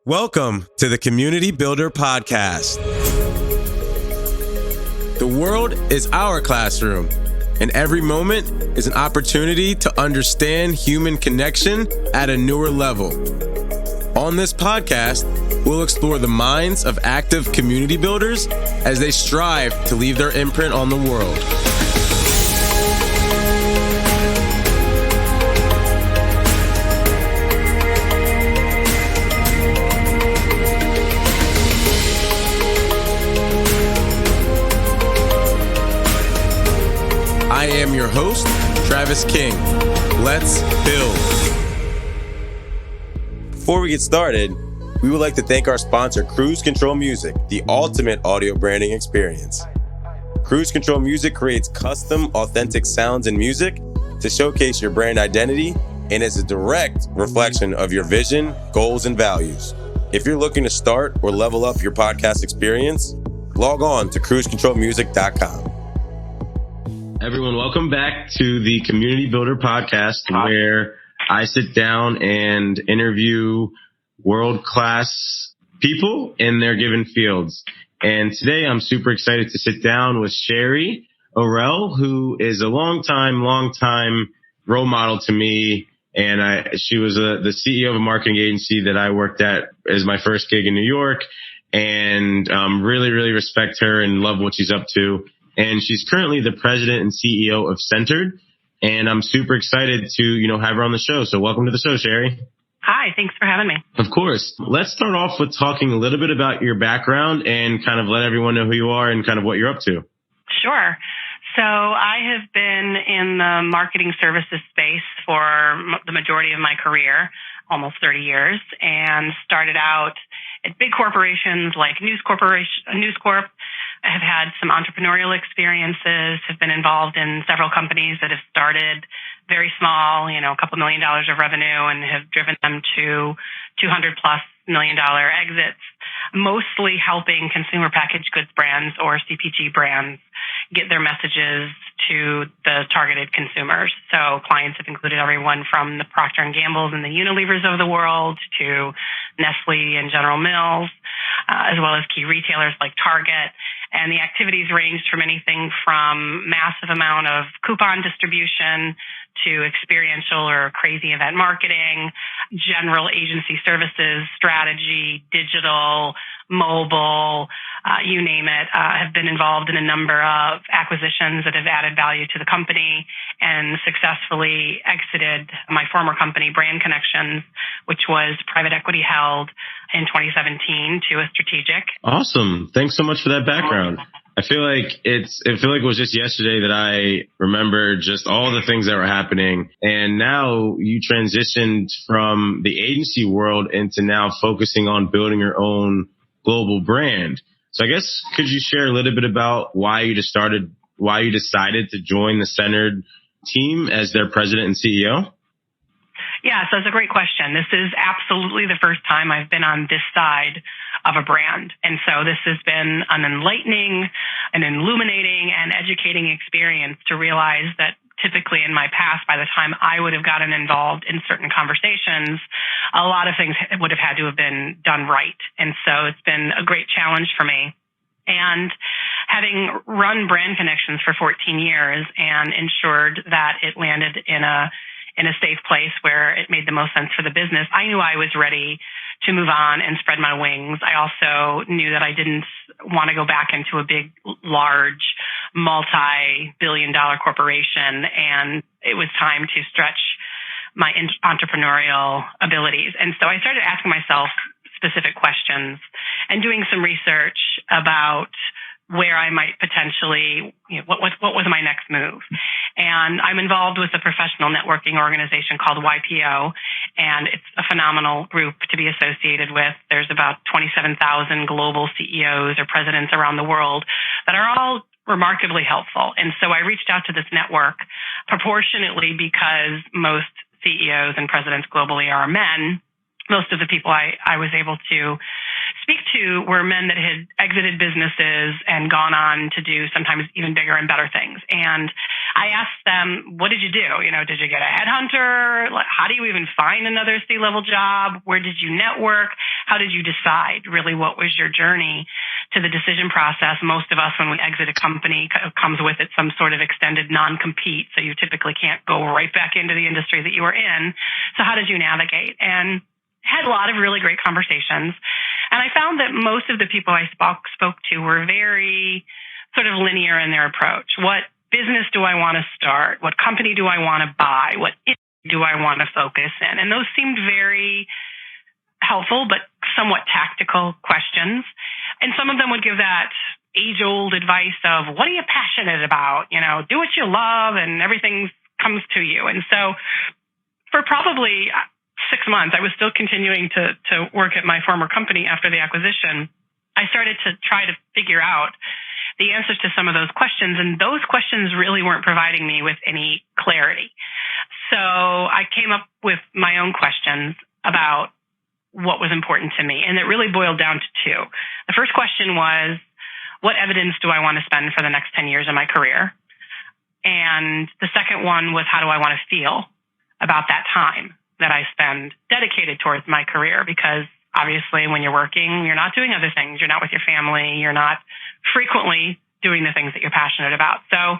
Welcome to the Community Builder Podcast. The world is our classroom, and every moment is an opportunity to understand human connection at a newer level. On this podcast, we'll explore the minds of active community builders as they strive to leave their imprint on the world. I am your host, Travis King. Let's build. Before we get started, we would like to thank our sponsor, Cruise Control Music, the ultimate audio branding experience. Cruise Control Music creates custom, authentic sounds and music to showcase your brand identity and is a direct reflection of your vision, goals, and values. If you're looking to start or level up your podcast experience, log on to cruisecontrolmusic.com. Everyone, welcome back to the Community Builder Podcast, where I sit down and interview world-class people in their given fields. And today I'm super excited to sit down with Sherry Orel, who is a long-time role model to me. And she was the CEO of a marketing agency that I worked at as my first gig in New York. And really respect her and love what she's up to. And she's currently the president and CEO of Centered. And I'm super excited to, have her on the show. So welcome to the show, Sherry. Hi, thanks for having me. Of course. Let's start off with talking a little bit about your background and kind of let everyone know who you are and kind of what you're up to. Sure. So I have been in the marketing services space for the majority of my career, almost 30 years, and started out at big corporations like News Corp. I have had some entrepreneurial experiences, have been involved in several companies that have started very small, a couple $1 million of revenue and have driven them to $200+ million exits, mostly helping consumer packaged goods brands or CPG brands get their messages to the targeted consumers. So clients have included everyone from the Procter & Gamble's and the Unilevers of the world to Nestle and General Mills, as well as key retailers like Target. And the activities ranged from anything from massive amount of coupon distribution to experiential or crazy event marketing, general agency services, strategy, digital, mobile, you name it. Have been involved in a number of acquisitions that have added value to the company and successfully exited my former company, Brand Connections, which was private equity held in 2017 to a strategic. Awesome. Thanks so much for that background. I feel like it was just yesterday that I remember just all the things that were happening. And now you transitioned from the agency world into now focusing on building your own global brand. So I guess, could you share a little bit about why you decided to join the Centered team as their president and CEO? Yeah, so it's a great question. This is absolutely the first time I've been on this side of a brand. And so this has been an enlightening, an illuminating, and educating experience to realize that typically in my past, by the time I would have gotten involved in certain conversations, a lot of things would have had to have been done right. And so it's been a great challenge for me. And having run Brand Connections for 14 years and ensured that it landed in a safe place where it made the most sense for the business, I knew I was ready to move on and spread my wings. I also knew that I didn't want to go back into a big, large, multi-billion-dollar corporation, and it was time to stretch my entrepreneurial abilities. And so I started asking myself specific questions and doing some research about where I might potentially, what was my next move? And I'm involved with a professional networking organization called YPO, and it's a phenomenal group to be associated with. There's about 27,000 global CEOs or presidents around the world that are all remarkably helpful. And so I reached out to this network proportionately because most CEOs and presidents globally are men. Most of the people I was able to speak to were men that had exited businesses and gone on to do sometimes even bigger and better things. And I asked them, what did you do? Did you get a headhunter? How do you even find another C-level job? Where did you network? How did you decide really what was your journey to the decision process? Most of us, when we exit a company, comes with it some sort of extended non-compete. So you typically can't go right back into the industry that you were in. So how did you navigate? And had a lot of really great conversations. And I found that most of the people I spoke to were very sort of linear in their approach. What business do I want to start? What company do I want to buy? What do I want to focus in? And those seemed very helpful, but somewhat tactical questions. And some of them would give that age-old advice of, what are you passionate about? Do what you love and everything comes to you. And so for probably 6 months, I was still continuing to work at my former company after the acquisition. I started to try to figure out the answers to some of those questions, and those questions really weren't providing me with any clarity. So I came up with my own questions about what was important to me, and it really boiled down to two. The first question was, what evidence do I want to spend for the next 10 years of my career? And the second one was, how do I want to feel about that time that I spend dedicated towards my career? Because obviously, when you're working, you're not doing other things. You're not with your family. You're not frequently doing the things that you're passionate about. So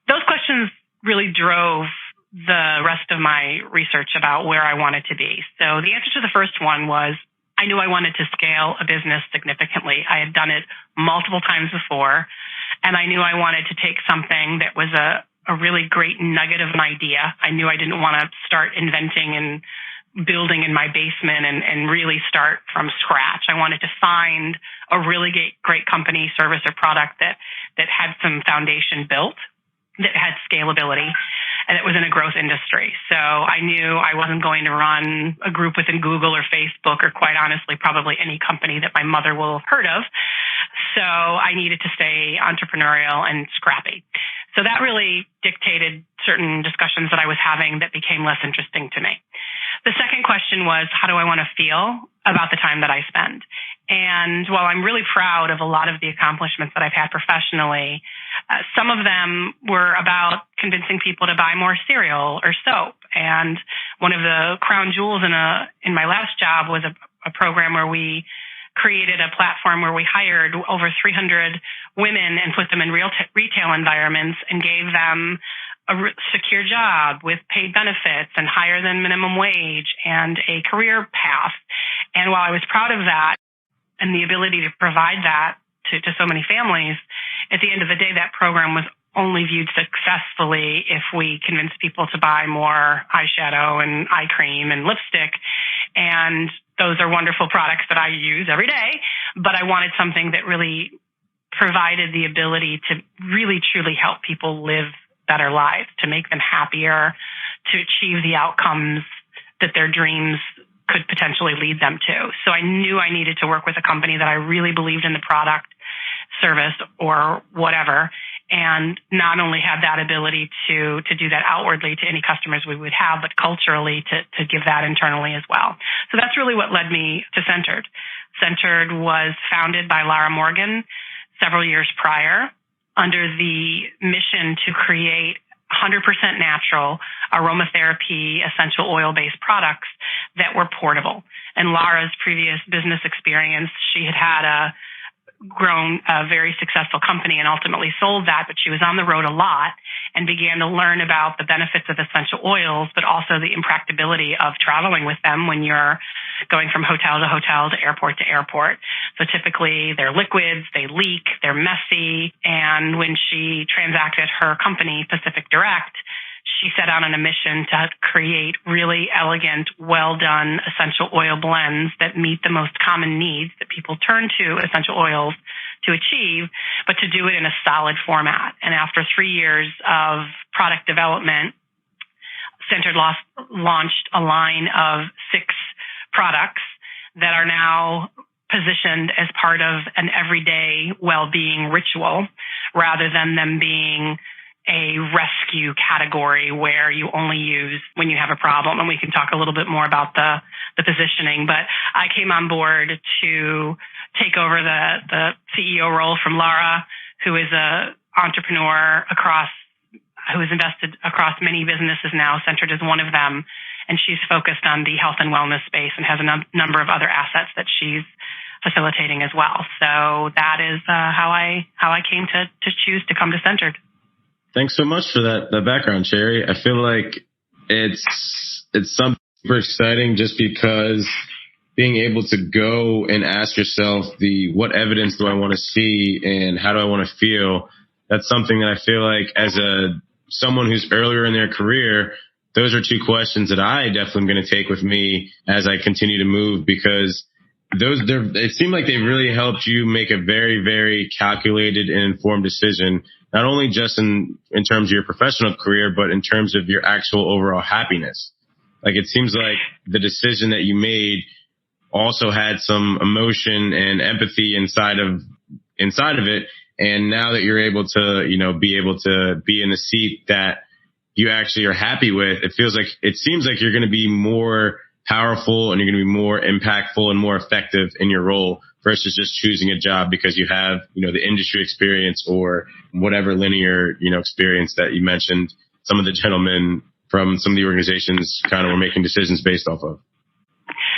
those questions really drove the rest of my research about where I wanted to be. So the answer to the first one was, I knew I wanted to scale a business significantly. I had done it multiple times before, and I knew I wanted to take something that was a really great nugget of an idea. I knew I didn't want to start inventing and building in my basement and really start from scratch. I wanted to find a really great company, service, or product that had some foundation built, that had scalability, and it was in a growth industry. So I knew I wasn't going to run a group within Google or Facebook, or quite honestly, probably any company that my mother will have heard of. So I needed to stay entrepreneurial and scrappy. So that really dictated certain discussions that I was having that became less interesting to me. The second question was, how do I want to feel about the time that I spend? And while I'm really proud of a lot of the accomplishments that I've had professionally, some of them were about convincing people to buy more cereal or soap. And one of the crown jewels in my last job was a program where we created a platform where we hired over 300 women and put them in retail environments and gave them a secure job with paid benefits and higher than minimum wage and a career path. And while I was proud of that and the ability to provide that to so many families, at the end of the day, that program was only viewed successfully if we convinced people to buy more eyeshadow and eye cream and lipstick. And those are wonderful products that I use every day, but I wanted something that really provided the ability to really truly help people live better lives, to make them happier, to achieve the outcomes that their dreams could potentially lead them to. So I knew I needed to work with a company that I really believed in the product, service, or whatever, and not only had that ability to do that outwardly to any customers we would have, but culturally to give that internally as well. So that's really what led me to Centered. Centered was founded by Lara Morgan several years prior, under the mission to create 100% natural aromatherapy essential oil-based products that were portable. And Lara's previous business experience, she had grown a very successful company and ultimately sold that, but she was on the road a lot and began to learn about the benefits of essential oils, but also the impracticability of traveling with them when you're going from hotel to hotel to airport to airport. So typically they're liquids, they leak, they're messy. And when she transacted her company, Pacific Direct, she set out on a mission to create really elegant, well-done essential oil blends that meet the most common needs that people turn to essential oils to achieve, but to do it in a solid format. And after 3 years of product development, Centered launched a line of 6 products that are now positioned as part of an everyday well-being ritual, rather than them being a rescue category where you only use when you have a problem. And we can talk a little bit more about the positioning. But I came on board to take over the CEO role from Lara, who is an entrepreneur across who's invested across many businesses now, Centered is one of them. And she's focused on the health and wellness space and has a number of other assets that she's facilitating as well. So that is how I came to choose to come to Centered. Thanks so much for that background, Sherry. I feel like it's something super exciting just because being able to go and ask yourself what evidence do I want to see and how do I want to feel? That's something that I feel like as someone who's earlier in their career, those are two questions that I definitely am going to take with me as I continue to move, because it seemed like they really helped you make a very, very calculated and informed decision, not only just in terms of your professional career, but in terms of your actual overall happiness. Like, it seems like the decision that you made also had some emotion and empathy inside of it. And now that you're able to, be able to be in the seat that you actually are happy with, it seems like you're going to be more powerful and you're going to be more impactful and more effective in your role versus just choosing a job because you have, the industry experience or whatever linear, experience that you mentioned some of the gentlemen from some of the organizations kind of were making decisions based off of.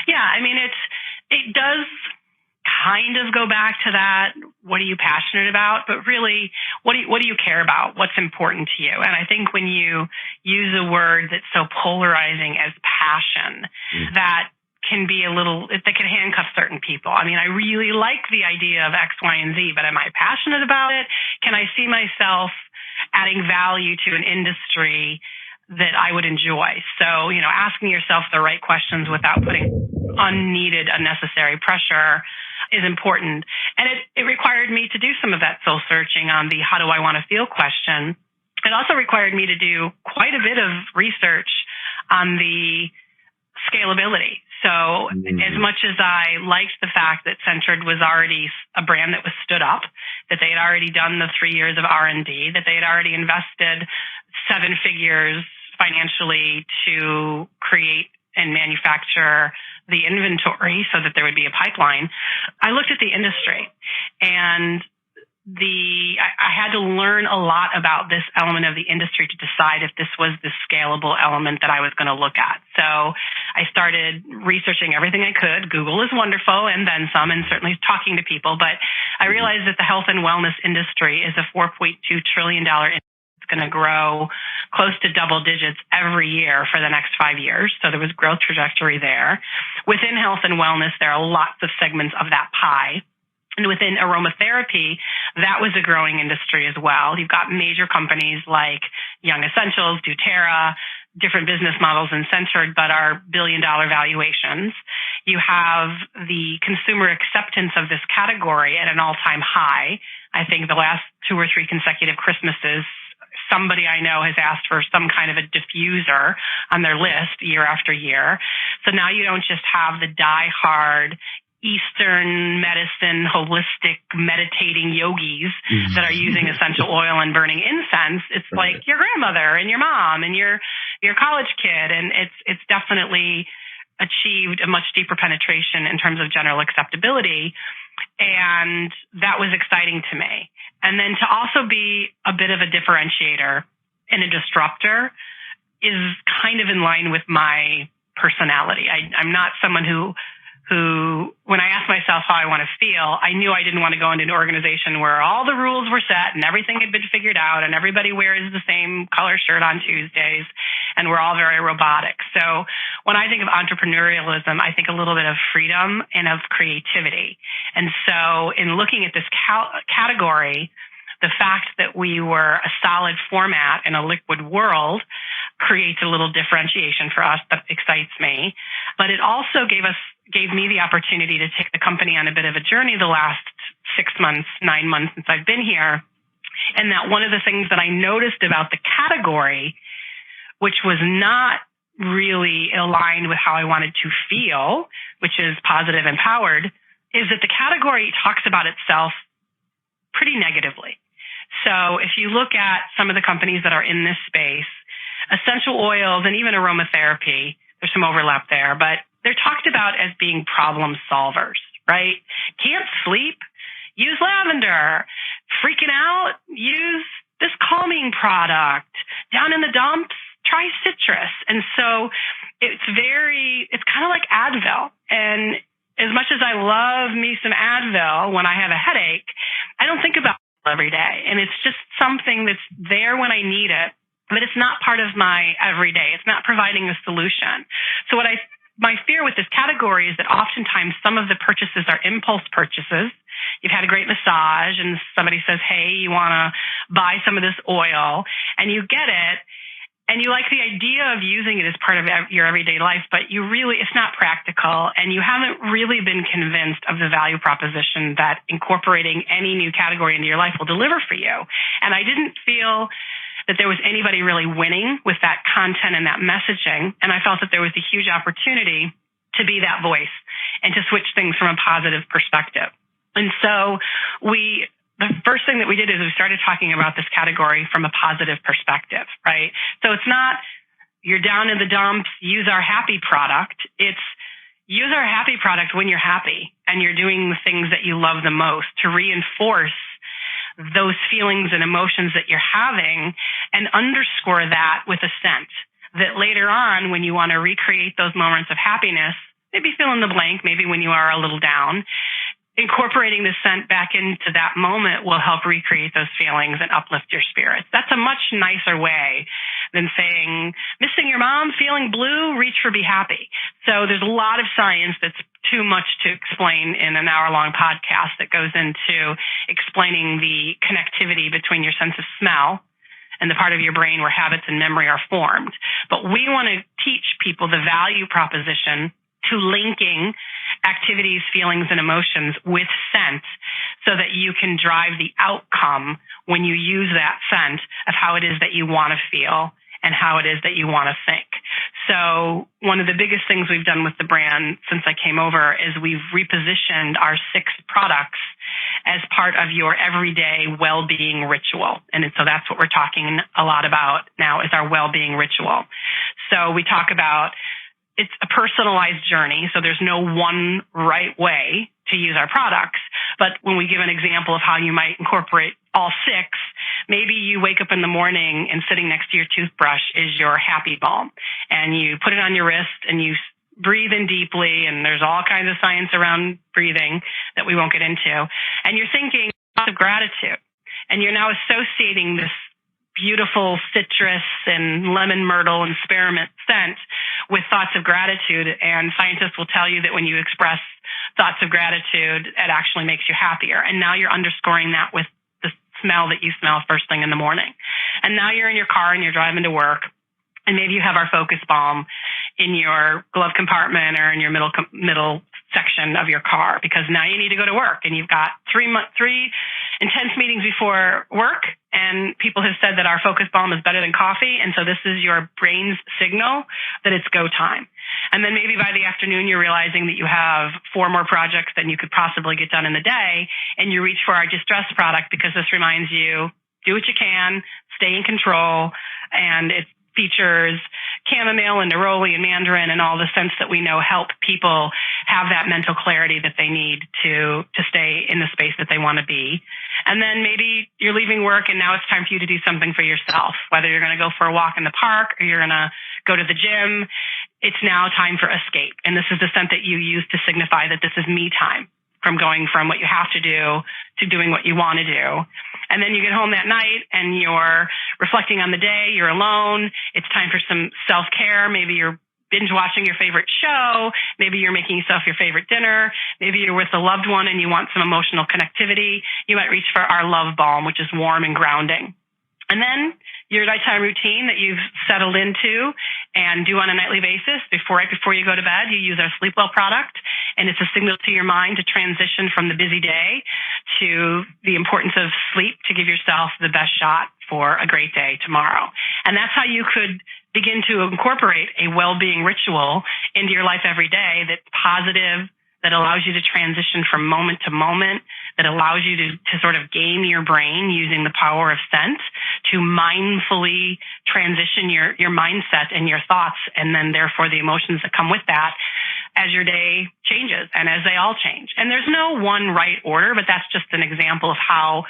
Yeah, I mean, it does kind of go back to that. What are you passionate about? But really, what do you care about? What's important to you? And I think when you use a word that's so polarizing as passion, that can be that can handcuff certain people. I mean, I really like the idea of X, Y, and Z, but am I passionate about it? Can I see myself adding value to an industry that I would enjoy? So, asking yourself the right questions without putting unnecessary pressure is important. And it required me to do some of that soul searching on the how do I want to feel question. It also required me to do quite a bit of research on the scalability. So as much as I liked the fact that Centered was already a brand that was stood up, that they had already done the 3 years of R&D, that they had already invested 7 figures financially to create and manufacture the inventory so that there would be a pipeline, I looked at the industry, and I had to learn a lot about this element of the industry to decide if this was the scalable element that I was going to look at. So I started researching everything I could. Google is wonderful, and then some, and certainly talking to people. But I realized that the health and wellness industry is a $4.2 trillion industry. Going to grow close to double digits every year for the next 5 years. So there was growth trajectory there. Within health and wellness, there are lots of segments of that pie. And within aromatherapy, that was a growing industry as well. You've got major companies like Young Essentials, doTERRA, different business models in Centered, but are billion-dollar valuations. You have the consumer acceptance of this category at an all-time high. I think the last 2 or 3 consecutive Christmases, somebody I know has asked for some kind of a diffuser on their list year after year. So now you don't just have the die-hard Eastern medicine, holistic, meditating yogis that are using essential oil and burning incense. It's like your grandmother and your mom and your college kid. And it's definitely achieved a much deeper penetration in terms of general acceptability. And that was exciting to me. And then to also be a bit of a differentiator and a disruptor is kind of in line with my personality. I'm not someone who, when I asked myself how I want to feel, I knew I didn't want to go into an organization where all the rules were set and everything had been figured out and everybody wears the same color shirt on Tuesdays and we're all very robotic. So when I think of entrepreneurialism, I think a little bit of freedom and of creativity. And so in looking at this category, the fact that we were a solid format in a liquid world creates a little differentiation for us that excites me. But it also gave me the opportunity to take the company on a bit of a journey the last 6 months, 9 months since I've been here. And that one of the things that I noticed about the category, which was not really aligned with how I wanted to feel, which is positive and empowered, is that the category talks about itself pretty negatively. So if you look at some of the companies that are in this space, essential oils and even aromatherapy, there's some overlap there, but they're talked about as being problem solvers, right? Can't sleep? Use lavender. Freaking out? Use this calming product. down in the dumps, try citrus. And so it's kind of like Advil. And as much as I love me some Advil when I have a headache, I don't think about it every day. And it's just something that's there when I need it, but it's not part of my everyday. It's not providing a solution. So my fear with this category is that oftentimes some of the purchases are impulse purchases. You've had a great massage and somebody says, hey, you want to buy some of this oil, and you get it. And you like the idea of using it as part of your everyday life, but it's not practical, and you haven't really been convinced of the value proposition that incorporating any new category into your life will deliver for you. And I didn't feel that there was anybody really winning with that content and that messaging, and I felt that there was a huge opportunity to be that voice and to switch things from a positive perspective. And so the first thing that we did is we started talking about this category from a positive perspective, right? So it's not you're down in the dumps, use our happy product. It's use our happy product when you're happy and you're doing the things that you love the most to reinforce those feelings and emotions that you're having, and underscore that with a scent that later on, when you want to recreate those moments of happiness, maybe fill in the blank, maybe when you are a little down, incorporating the scent back into that moment will help recreate those feelings and uplift your spirits. That's a much nicer way than saying, missing your mom, feeling blue, reach for be happy. So there's a lot of science that's too much to explain in an hour-long podcast that goes into explaining the connectivity between your sense of smell and the part of your brain where habits and memory are formed. But we want to teach people the value proposition to linking activities, feelings, and emotions with scent so that you can drive the outcome when you use that scent of how it is that you want to feel and how it is that you want to think. So one of the biggest things we've done with the brand since I came over is we've repositioned our 6 products as part of your everyday well-being ritual. And so that's what we're talking a lot about now is our well-being ritual. So we talk about it's a personalized journey, so there's no one right way to use our products. But when we give an example of how you might incorporate all 6, maybe you wake up in the morning and sitting next to your toothbrush is your happy balm. And you put it on your wrist and you breathe in deeply, and there's all kinds of science around breathing that we won't get into. And you're thinking of gratitude. And you're now associating this beautiful citrus and lemon myrtle and spearmint scent with thoughts of gratitude. And scientists will tell you that when you express thoughts of gratitude, it actually makes you happier. And now you're underscoring that with the smell that you smell first thing in the morning. And now you're in your car and you're driving to work. And maybe you have our Focus Balm in your glove compartment or in your middle section of your car because now you need to go to work and you've got 3 intense meetings before work, and people have said that our Focus Balm is better than coffee, and so this is your brain's signal that it's go time. And then maybe by the afternoon you're realizing that you have 4 more projects than you could possibly get done in the day, and you reach for our Distress product because this reminds you, do what you can, stay in control, and it features chamomile and neroli and mandarin and all the scents that we know help people have that mental clarity that they need to stay in the space that they want to be. And then maybe you're leaving work and now it's time for you to do something for yourself, whether you're going to go for a walk in the park or you're going to go to the gym. It's now time for escape. And this is the scent that you use to signify that this is me time, from going from what you have to do to doing what you want to do. And then you get home that night and you're reflecting on the day, you're alone, it's time for some self-care. Maybe you're binge watching your favorite show, maybe you're making yourself your favorite dinner, maybe you're with a loved one and you want some emotional connectivity. You might reach for our Love Balm, which is warm and grounding. And then your nighttime routine that you've settled into and do on a nightly basis right before you go to bed, you use our Sleep Well product, and it's a signal to your mind to transition from the busy day to the importance of sleep to give yourself the best shot for a great day tomorrow. And that's how you could begin to incorporate a well-being ritual into your life every day that's positive, that allows you to transition from moment to moment, that allows you to sort of game your brain using the power of scent to mindfully transition your mindset and your thoughts, and then therefore the emotions that come with that as your day changes and as they all change. And there's no one right order, but that's just an example of how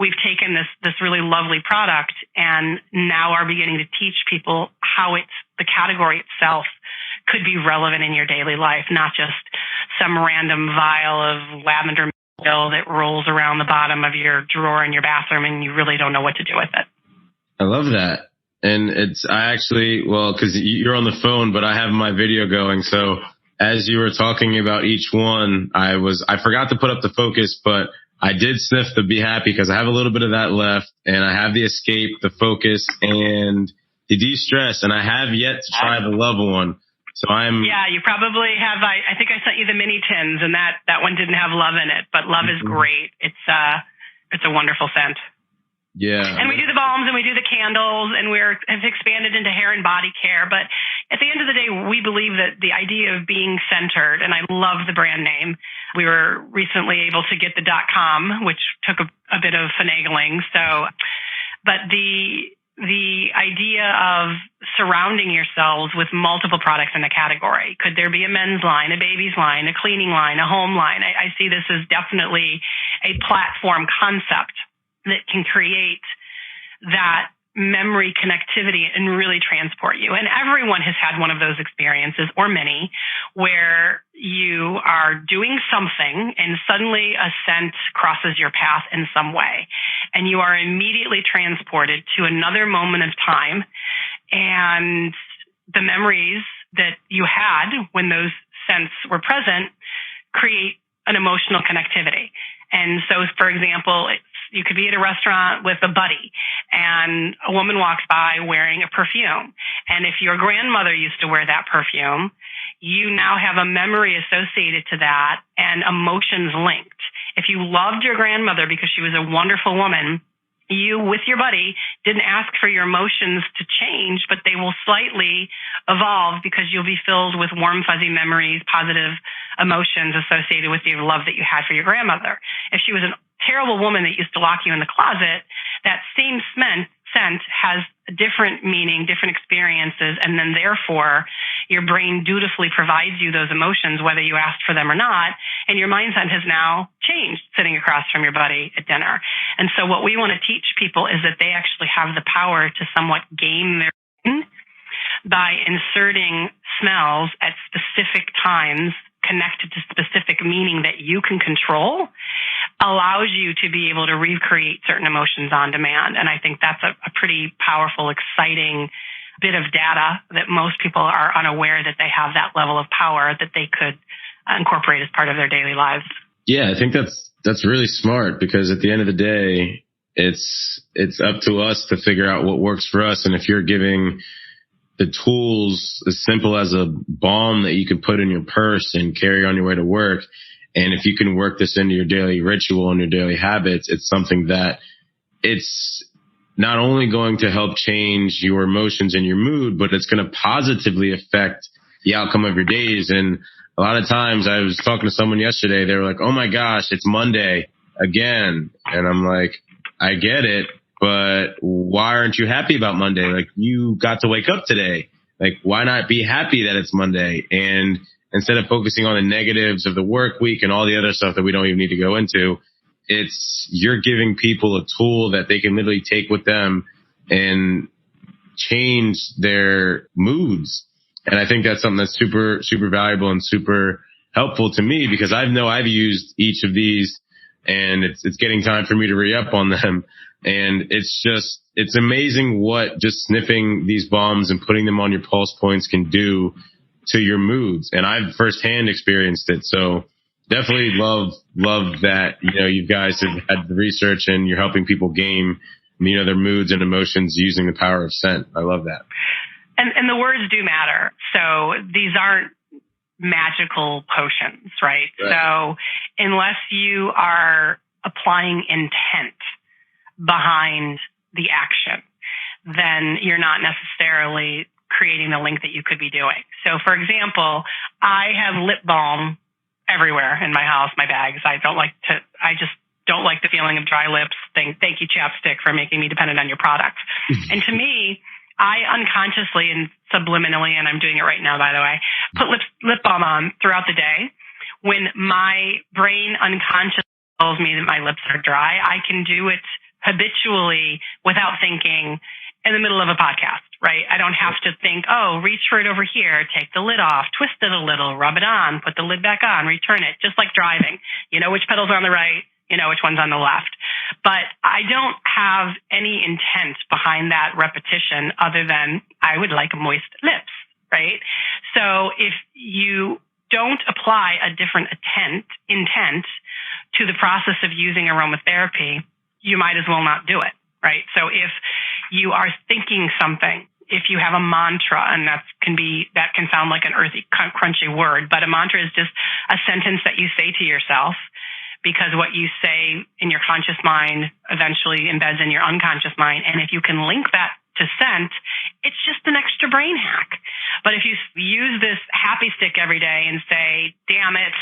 we've taken this really lovely product and now are beginning to teach people how the category itself could be relevant in your daily life, not just some random vial of lavender oil that rolls around the bottom of your drawer in your bathroom and you really don't know what to do with it. I love that. And because you're on the phone, but I have my video going. So as you were talking about each one, I forgot to put up the focus, but I did sniff the Be Happy because I have a little bit of that left, and I have the Escape, the Focus, and the De-Stress, and I have yet to try the Love one. So yeah, you probably have. I think I sent you the mini tins, and that one didn't have love in it, but love is great. It's a wonderful scent. Yeah. And we do the balms and we do the candles, and have expanded into hair and body care. But at the end of the day, we believe that the idea of being centered, and I love the brand name. We were recently able to get the .com, which took a bit of finagling. But the idea of surrounding yourselves with multiple products in a category. Could there be a men's line, a baby's line, a cleaning line, a home line? I see this as definitely a platform concept that can create that memory connectivity and really transport you. And everyone has had one of those experiences, or many, where you are doing something and suddenly a scent crosses your path in some way, and you are immediately transported to another moment of time, and the memories that you had when those scents were present create an emotional connectivity. And so, for example, you could be at a restaurant with a buddy and a woman walks by wearing a perfume. And if your grandmother used to wear that perfume, you now have a memory associated to that and emotions linked. If you loved your grandmother because she was a wonderful woman, you, with your buddy, didn't ask for your emotions to change, but they will slightly evolve because you'll be filled with warm, fuzzy memories, positive emotions associated with the love that you had for your grandmother. If she was a terrible woman that used to lock you in the closet, that same scent has a different meaning, different experiences, and then therefore your brain dutifully provides you those emotions whether you asked for them or not, and your mindset has now changed sitting across from your buddy at dinner. And so what we want to teach people is that they actually have the power to somewhat game their brain by inserting smells at specific times connected to specific meaning that you can control, allows you to be able to recreate certain emotions on demand. And I think that's a pretty powerful, exciting bit of data that most people are unaware that they have that level of power that they could incorporate as part of their daily lives. Yeah, I think that's really smart, because at the end of the day, it's up to us to figure out what works for us. And if you're giving the tools as simple as a balm that you can put in your purse and carry on your way to work, and if you can work this into your daily ritual and your daily habits, it's something that it's not only going to help change your emotions and your mood, but it's going to positively affect the outcome of your days. And a lot of times, I was talking to someone yesterday, they were like, oh my gosh, it's Monday again. And I'm like, I get it, but why aren't you happy about Monday? Like, you got to wake up today. Like, why not be happy that it's Monday? And instead of focusing on the negatives of the work week and all the other stuff that we don't even need to go into, you're giving people a tool that they can literally take with them and change their moods. And I think that's something that's super, super valuable and super helpful to me, because I know I've used each of these, and it's getting time for me to re-up on them. And it's amazing what just sniffing these balms and putting them on your pulse points can do to your moods. And I've firsthand experienced it. So definitely love that, you guys have had the research and you're helping people game, their moods and emotions using the power of scent. I love that. And the words do matter. So these aren't magical potions, right? So unless you are applying intent behind the action, then you're not necessarily creating the link that you could be doing. So for example, I have lip balm everywhere in my house, my bags. I just don't like the feeling of dry lips. Thank you, chapstick, for making me dependent on your product. And to me, I unconsciously and subliminally, and I'm doing it right now, by the way, put lip balm on throughout the day. When my brain unconsciously tells me that my lips are dry, I can do it habitually without thinking in the middle of a podcast, right? I don't have to think, oh, reach for it over here, take the lid off, twist it a little, rub it on, put the lid back on, return it, just like driving. You know which pedal's on the right, you know which one's on the left. But I don't have any intent behind that repetition other than I would like moist lips, right? So if you don't apply a different intent to the process of using aromatherapy, you might as well not do it, right? So if you are thinking something, if you have a mantra, and that can sound like an earthy, crunchy word, but a mantra is just a sentence that you say to yourself, because what you say in your conscious mind eventually embeds in your unconscious mind. And if you can link that to scent, it's just an extra brain hack. But if you use this happy stick every day and say, damn it,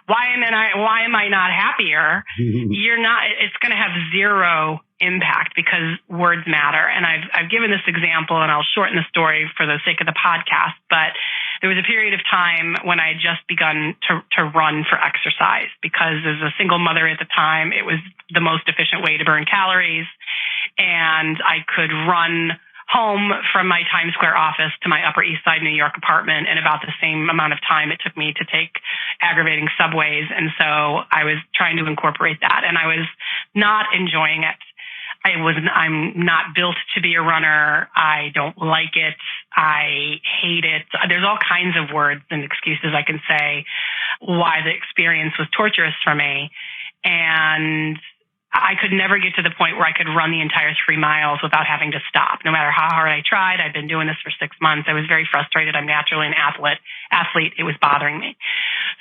why am I not happier? It's going to have zero impact because words matter. And I've given this example, and I'll shorten the story for the sake of the podcast, but there was a period of time when I had just begun to run for exercise, because as a single mother at the time, it was the most efficient way to burn calories. And I could run home from my Times Square office to my Upper East Side New York apartment in about the same amount of time it took me to take aggravating subways. And so I was trying to incorporate that, and I was not enjoying it. I'm not built to be a runner. I don't like it. I hate it. There's all kinds of words and excuses I can say why the experience was torturous for me. And I could never get to the point where I could run the entire 3 miles without having to stop. No matter how hard I tried, I've been doing this for 6 months. I was very frustrated. I'm naturally an athlete. It was bothering me.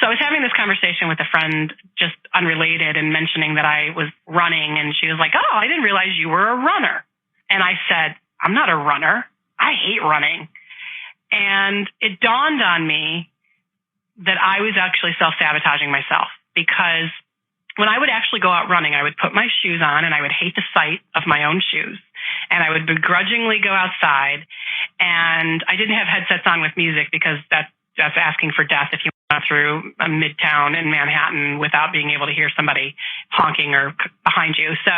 So I was having this conversation with a friend, just unrelated, and mentioning that I was running. And she was like, oh, I didn't realize you were a runner. And I said, I'm not a runner. I hate running. And it dawned on me that I was actually self-sabotaging myself, because when I would actually go out running, I would put my shoes on and I would hate the sight of my own shoes. And I would begrudgingly go outside, and I didn't have headsets on with music because that's asking for death if you went through a midtown in Manhattan without being able to hear somebody honking or behind you. So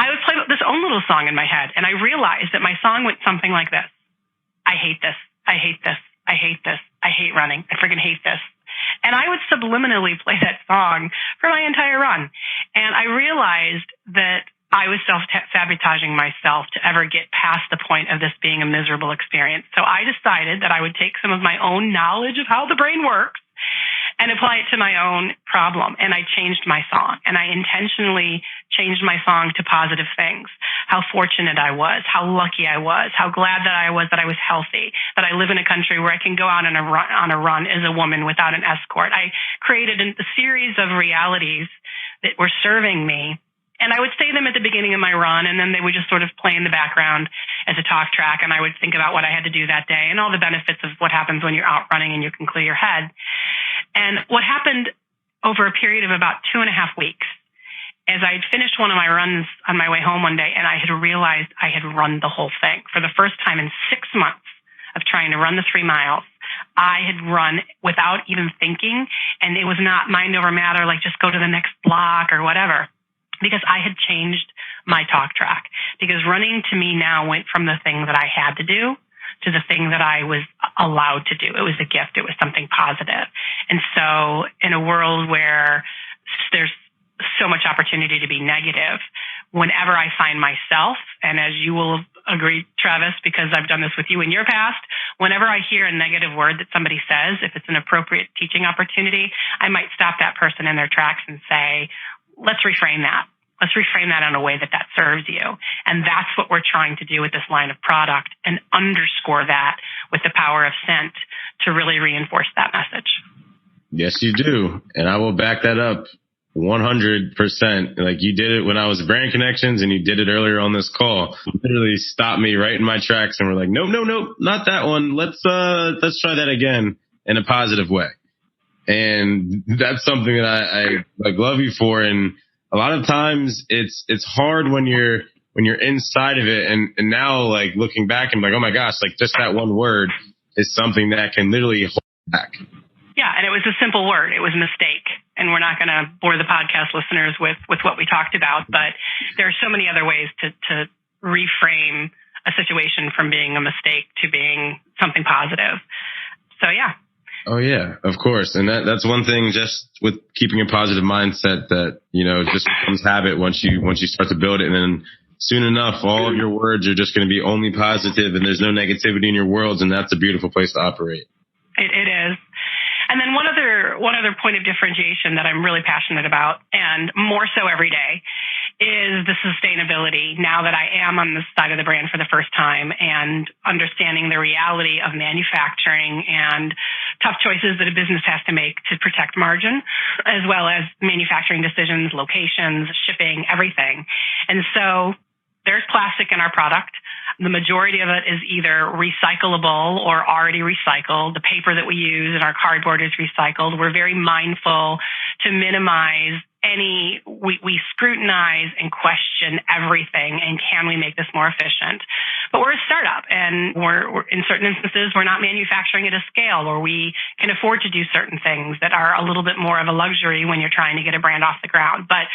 I would play this own little song in my head, and I realized that my song went something like this. I hate this. I hate this. I hate this. I hate running. I freaking hate this. And I would subliminally play that song for my entire run. And I realized that I was self-sabotaging myself to ever get past the point of this being a miserable experience. So I decided that I would take some of my own knowledge of how the brain works and apply it to my own problem. And I changed my song, and I intentionally changed my song to positive things. How fortunate I was, how lucky I was, how glad that I was healthy, that I live in a country where I can go out on a run as a woman without an escort. I created a series of realities that were serving me. And I would say them at the beginning of my run, and then they would just sort of play in the background as a talk track, and I would think about what I had to do that day and all the benefits of what happens when you're out running and you can clear your head. And what happened over a period of about 2.5 weeks, as I had finished one of my runs on my way home one day, and I had realized I had run the whole thing. For the first time in 6 months of trying to run the 3 miles, I had run without even thinking, and it was not mind over matter, like just go to the next block or whatever. Because I had changed my talk track. Because running to me now went from the thing that I had to do to the thing that I was allowed to do. It was a gift. It was something positive. And so in a world where there's so much opportunity to be negative, whenever I find myself, and as you will agree, Travis, because I've done this with you in your past, whenever I hear a negative word that somebody says, if it's an appropriate teaching opportunity, I might stop that person in their tracks and say, let's reframe that. Let's reframe that in a way that serves you. And that's what we're trying to do with this line of product, and underscore that with the power of scent to really reinforce that message. Yes, you do. And I will back that up 100%. Like you did it when I was Brand Connections, and you did it earlier on this call. You literally stopped me right in my tracks and were like, nope, not that one. Let's try that again in a positive way. And that's something that I love you for. And a lot of times it's hard when you're inside of it. And now like looking back, I'm like, oh my gosh, like just that one word is something that can literally hold back. Yeah. And it was a simple word. It was mistake. and we're not going to bore the podcast listeners with what we talked about, but there are so many other ways to reframe a situation from being a mistake to being something positive. So, yeah. Oh, yeah, of course. And that's one thing just with keeping a positive mindset that, just becomes habit once you start to build it. And then soon enough, all of your words are just going to be only positive and there's no negativity in your worlds. And that's a beautiful place to operate. It is. And then one other point of differentiation that I'm really passionate about, and more so every day, is the sustainability. Now that I am on this side of the brand for the first time and understanding the reality of manufacturing and tough choices that a business has to make to protect margin, as well as manufacturing decisions, locations, shipping, everything. And so there's plastic in our product. The majority of it is either recyclable or already recycled. The paper that we use in our cardboard is recycled. We're very mindful to minimize we scrutinize and question everything, and can we make this more efficient? But we're a startup, and we're in certain instances, we're not manufacturing at a scale where we can afford to do certain things that are a little bit more of a luxury when you're trying to get a brand off the ground. But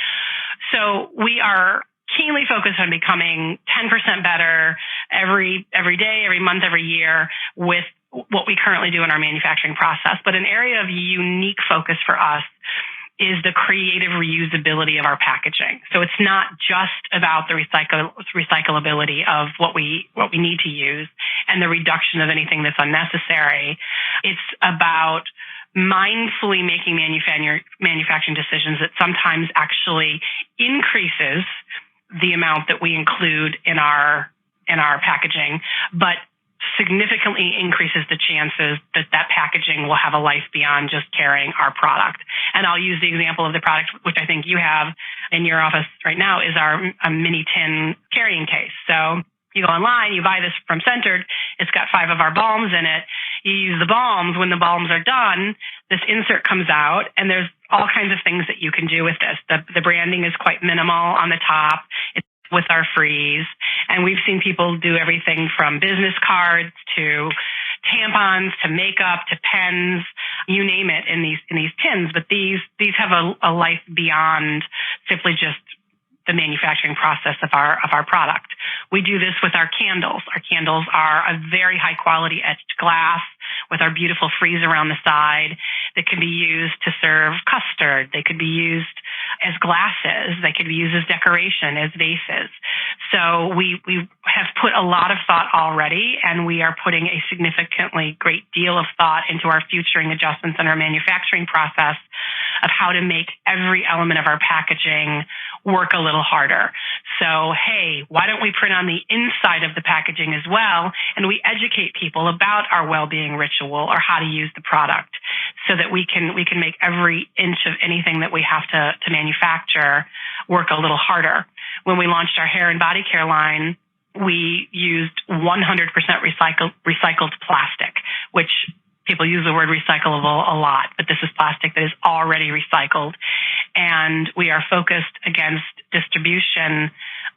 so we are keenly focused on becoming 10% better every day, every month, every year with what we currently do in our manufacturing process. But an area of unique focus for us is the creative reusability of our packaging. So it's not just about the recyclability of what we need to use and the reduction of anything that's unnecessary. It's about mindfully making manufacturing decisions that sometimes actually increases the amount that we include in our packaging, but significantly increases the chances that packaging will have a life beyond just carrying our product. And I'll use the example of the product, which I think you have in your office right now, is our mini tin carrying case. So you go online, you buy this from Centered. It's got 5 of our balms in it. You use the balms. When the balms are done, this insert comes out, and there's all kinds of things that you can do with this. The branding is quite minimal on the top. It's with our freeze. And we've seen people do everything from business cards to tampons to makeup to pens, you name it, in these tins. But these have a life beyond simply just the manufacturing process of our product. We do this with our candles. Our candles are a very high quality etched glass with our beautiful frieze around the side that can be used to serve custard. They could be used as glasses. They could be used as decoration, as vases. So we have put a lot of thought already, and we are putting a significantly great deal of thought into our futuring adjustments in our manufacturing process of how to make every element of our packaging work a little harder. So, hey, why don't we print on the inside of the packaging as well, and we educate people about our well-being ritual or how to use the product so that we can make every inch of anything that we have to manufacture work a little harder. When we launched our hair and body care line, we used 100% recycled plastic, which people use the word recyclable a lot, but this is plastic that is already recycled. And we are focused against distribution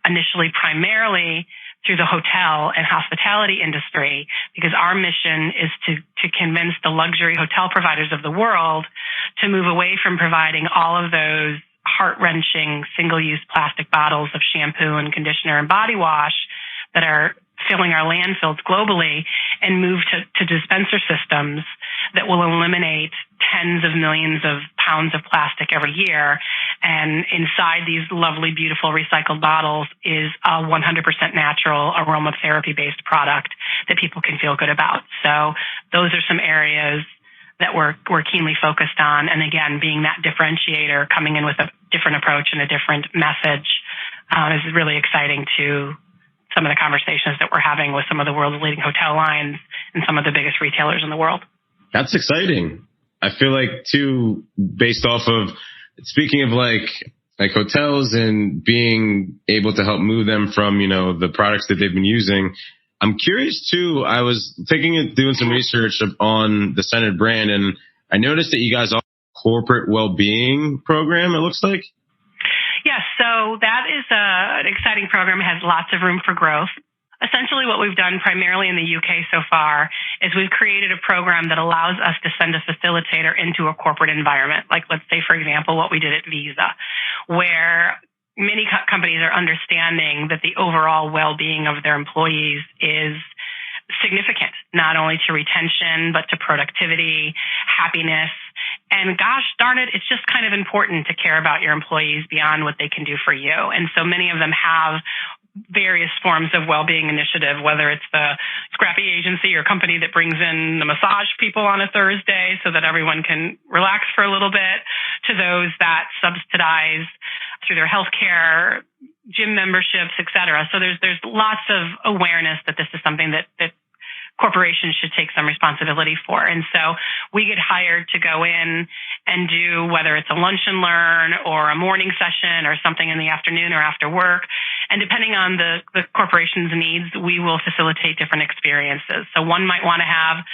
initially primarily through the hotel and hospitality industry, because our mission is to convince the luxury hotel providers of the world to move away from providing all of those heart-wrenching single-use plastic bottles of shampoo and conditioner and body wash that are filling our landfills globally, and move to dispenser systems that will eliminate tens of millions of pounds of plastic every year. And inside these lovely, beautiful recycled bottles is a 100% natural aromatherapy-based product that people can feel good about. So those are some areas that we're keenly focused on. And again, being that differentiator, coming in with a different approach and a different message is really exciting to some of the conversations that we're having with some of the world's leading hotel lines and some of the biggest retailers in the world. That's exciting. I feel like, too, based off of, speaking of like hotels and being able to help move them from, the products that they've been using, I'm curious, too. I was doing some research on the Centered brand, and I noticed that you guys offer a corporate well-being program, it looks like. Yes, so that is an exciting program. It has lots of room for growth. Essentially what we've done primarily in the UK so far is we've created a program that allows us to send a facilitator into a corporate environment. Like, let's say, for example, what we did at Visa, where many companies are understanding that the overall well-being of their employees is significant, not only to retention, but to productivity, happiness. And gosh darn it, it's just kind of important to care about your employees beyond what they can do for you. And so many of them have various forms of well-being initiative, whether it's the scrappy agency or company that brings in the massage people on a Thursday so that everyone can relax for a little bit, to those that subsidize through their healthcare, gym memberships, et cetera. So there's lots of awareness that this is something that corporations should take some responsibility for. And so we get hired to go in and do, whether it's a lunch and learn or a morning session or something in the afternoon or after work. And depending on the corporation's needs, we will facilitate different experiences. So one might want to have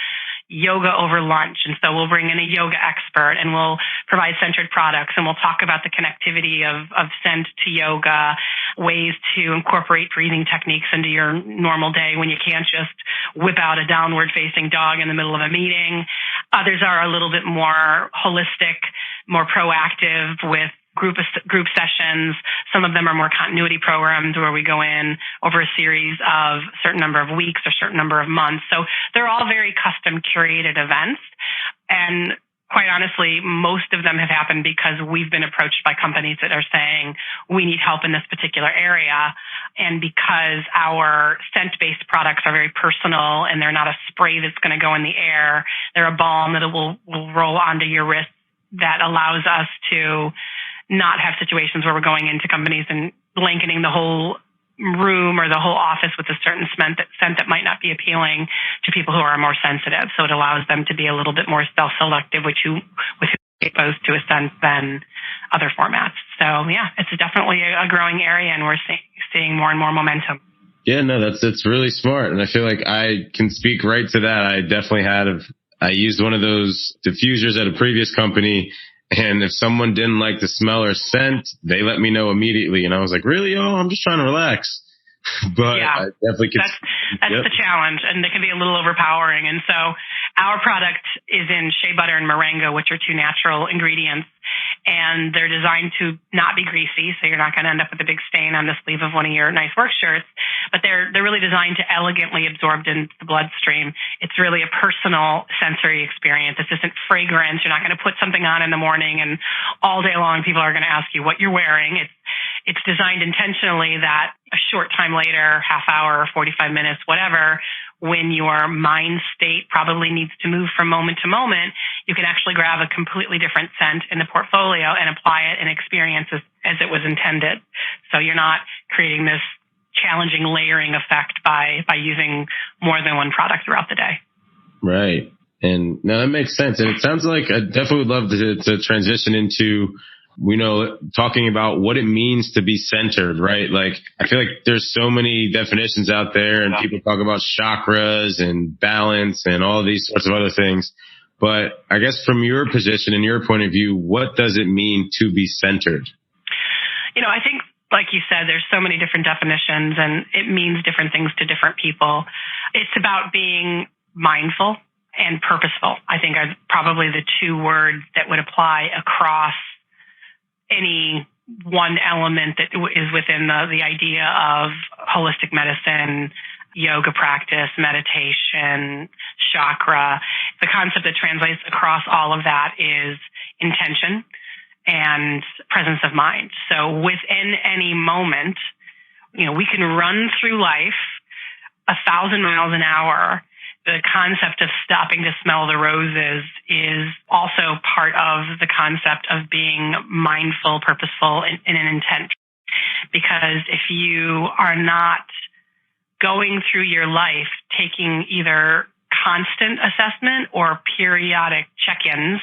yoga over lunch. And so we'll bring in a yoga expert and we'll provide centered products, and we'll talk about the connectivity of scent to yoga, ways to incorporate breathing techniques into your normal day when you can't just whip out a downward facing dog in the middle of a meeting. Others are a little bit more holistic, more proactive with group sessions. Some of them are more continuity programs where we go in over a series of a certain number of weeks or certain number of months. So they're all very custom curated events. And quite honestly, most of them have happened because we've been approached by companies that are saying, we need help in this particular area. And because our scent-based products are very personal and they're not a spray that's going to go in the air, they're a balm that will roll onto your wrist that allows us to not have situations where we're going into companies and blanketing the whole room or the whole office with a certain scent that might not be appealing to people who are more sensitive. So it allows them to be a little bit more self-selective with who exposed to a scent than other formats. So yeah, it's definitely a growing area, and we're seeing more and more momentum. Yeah, no, that's really smart. And I feel like I can speak right to that. I definitely I used one of those diffusers at a previous company. And if someone didn't like the smell or scent, they let me know immediately. And I was like, really? Oh, I'm just trying to relax. But yeah, I definitely could. That's the challenge, and they can be a little overpowering. And so our product is in shea butter and moringa, which are two natural ingredients, and they're designed to not be greasy, so you're not going to end up with a big stain on the sleeve of one of your nice work shirts. But they're really designed to elegantly absorb into the bloodstream. It's really a personal sensory experience. This isn't fragrance. You're not going to put something on in the morning and all day long people are going to ask you what you're wearing. It's designed intentionally that a short time later, half hour, 45 minutes, whatever, when your mind state probably needs to move from moment to moment, you can actually grab a completely different scent in the portfolio and apply it and experience as it was intended. So you're not creating this challenging layering effect by using more than one product throughout the day. Right. And no, that makes sense. And it sounds like I definitely would love to transition into, talking about what it means to be centered, right? Like, I feel like there's so many definitions out there, and people talk about chakras and balance and all these sorts of other things. But I guess from your position and your point of view, what does it mean to be centered? I think, like you said, there's so many different definitions, and it means different things to different people. It's about being mindful and purposeful, I think, are probably the two words that would apply across any one element that is within the idea of holistic medicine, yoga practice, meditation, chakra. The concept that translates across all of that is intention and presence of mind. So within any moment, we can run through life 1,000 miles an hour. The concept of stopping to smell the roses is also part of the concept of being mindful, purposeful, in an intent. Because if you are not going through your life taking either constant assessment or periodic check-ins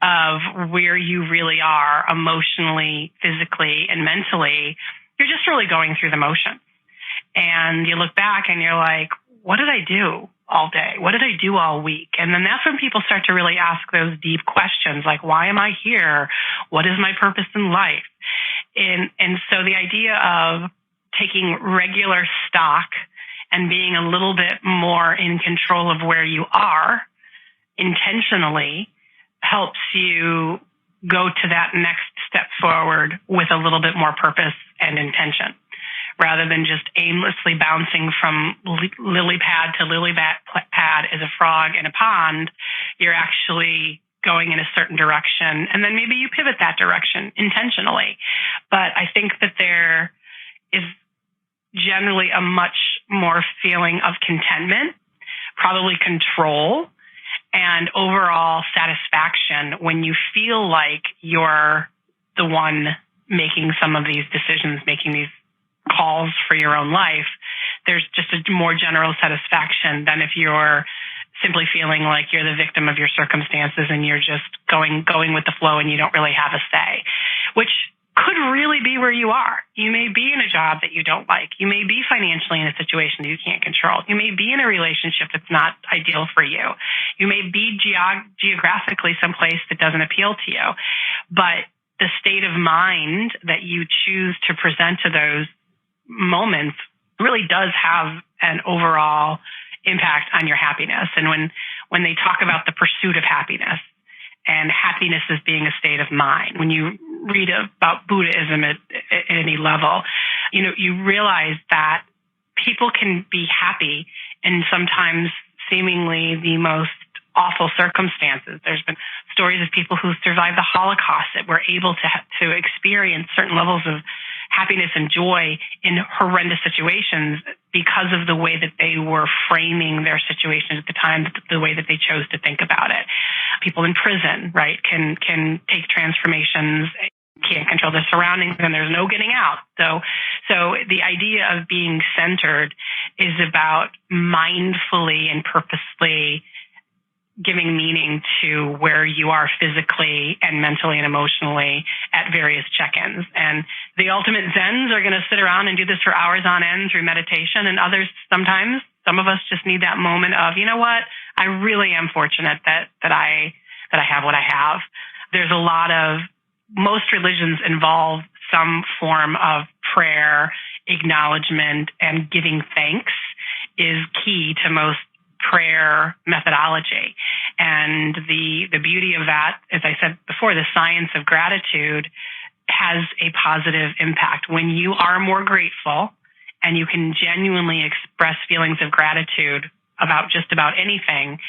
of where you really are emotionally, physically, and mentally, you're just really going through the motion. And you look back and you're like, what did I do all day? What did I do all week? And then that's when people start to really ask those deep questions like, why am I here? What is my purpose in life? And so the idea of taking regular stock and being a little bit more in control of where you are intentionally helps you go to that next step forward with a little bit more purpose and intention, rather than just aimlessly bouncing from lily pad to lily pad as a frog in a pond. You're actually going in a certain direction, and then maybe you pivot that direction intentionally. But I think that there is generally a much more feeling of contentment, probably control, and overall satisfaction when you feel like you're the one making some of these decisions, making these calls for your own life. There's just a more general satisfaction than if you're simply feeling like you're the victim of your circumstances and you're just going with the flow and you don't really have a say, which could really be where you are. You may be in a job that you don't like. You may be financially in a situation that you can't control. You may be in a relationship that's not ideal for you. You may be geographically someplace that doesn't appeal to you. But the state of mind that you choose to present to those moments really does have an overall impact on your happiness. And when they talk about the pursuit of happiness and happiness as being a state of mind, when you read about Buddhism at any level, you realize that people can be happy in sometimes seemingly the most awful circumstances. There's been stories of people who survived the Holocaust that were able to experience certain levels of happiness and joy in horrendous situations because of the way that they were framing their situation at the time, the way that they chose to think about it. People in prison, right, can take transformations, can't control their surroundings, and there's no getting out. So the idea of being centered is about mindfully and purposely giving meaning to where you are physically and mentally and emotionally at various check-ins. And the ultimate Zens are going to sit around and do this for hours on end through meditation, and others sometimes, some of us just need that moment of, you know what, I really am fortunate that I have what I have. There's a lot of, most religions involve some form of prayer, acknowledgement, and giving thanks is key to most prayer methodology. And the beauty of that, as I said before, the science of gratitude has a positive impact. When you are more grateful and you can genuinely express feelings of gratitude about just about anything,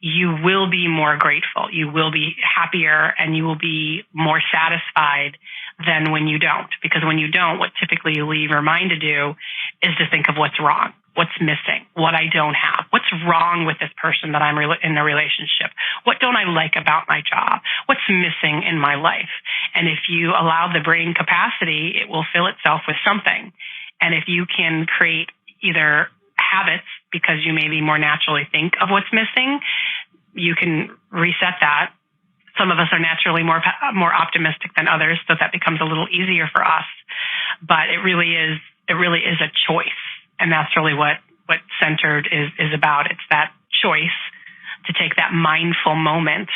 you will be more grateful. You will be happier and you will be more satisfied than when you don't. Because when you don't, what typically you leave your mind to do is to think of what's wrong. What's missing? What I don't have? What's wrong with this person that I'm in a relationship? What don't I like about my job? What's missing in my life? And if you allow the brain capacity, it will fill itself with something. And if you can create either habits, because you maybe more naturally think of what's missing, you can reset that. Some of us are naturally more optimistic than others, so that becomes a little easier for us. But it really is a choice. And that's really what centered is about. It's that choice to take that mindful moment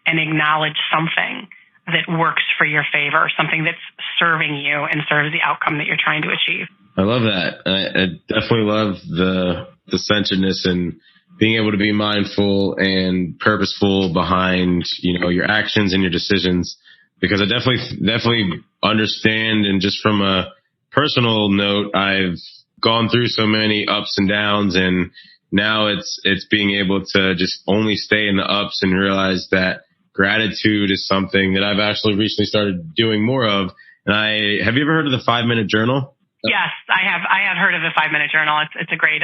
and acknowledge something that works for your favor, something that's serving you and serves the outcome that you're trying to achieve. I love that. I definitely love the centeredness and being able to be mindful and purposeful behind, your actions and your decisions, because I definitely understand. And just from a personal note, I've gone through so many ups and downs, and now it's being able to just only stay in the ups and realize that gratitude is something that I've actually recently started doing more of. And have you ever heard of the 5-minute journal? Yes, I have. I have heard of the 5-minute journal. It's a great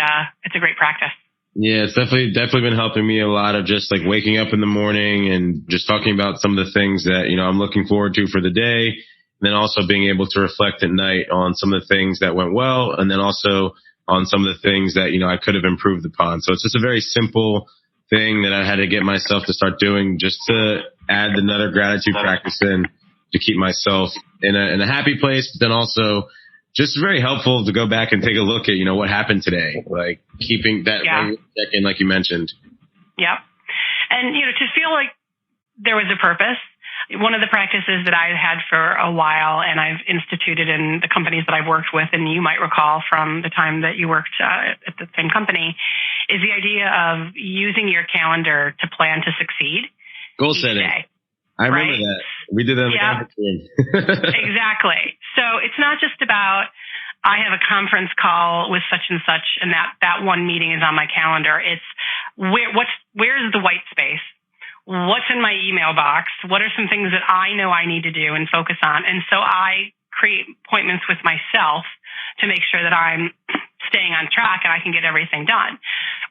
practice. Yeah, it's definitely been helping me a lot of just like waking up in the morning and just talking about some of the things that, I'm looking forward to for the day. And then also being able to reflect at night on some of the things that went well, and then also on some of the things that, I could have improved upon. So it's just a very simple thing that I had to get myself to start doing, just to add another gratitude practice in to keep myself in a happy place, but then also just very helpful to go back and take a look at, what happened today, like keeping that check-in, like you mentioned. Yep. And, to feel like there was a purpose, one of the practices that I've had for a while and I've instituted in the companies that I've worked with, and you might recall from the time that you worked at the same company, is the idea of using your calendar to plan to succeed. Goal setting. I remember that. We did that in the conference room. Exactly. So it's not just about, I have a conference call with such and such, and that one meeting is on my calendar. It's where's the white space? What's in my email box? What are some things that I know I need to do and focus on? And so I create appointments with myself to make sure that I'm staying on track and I can get everything done,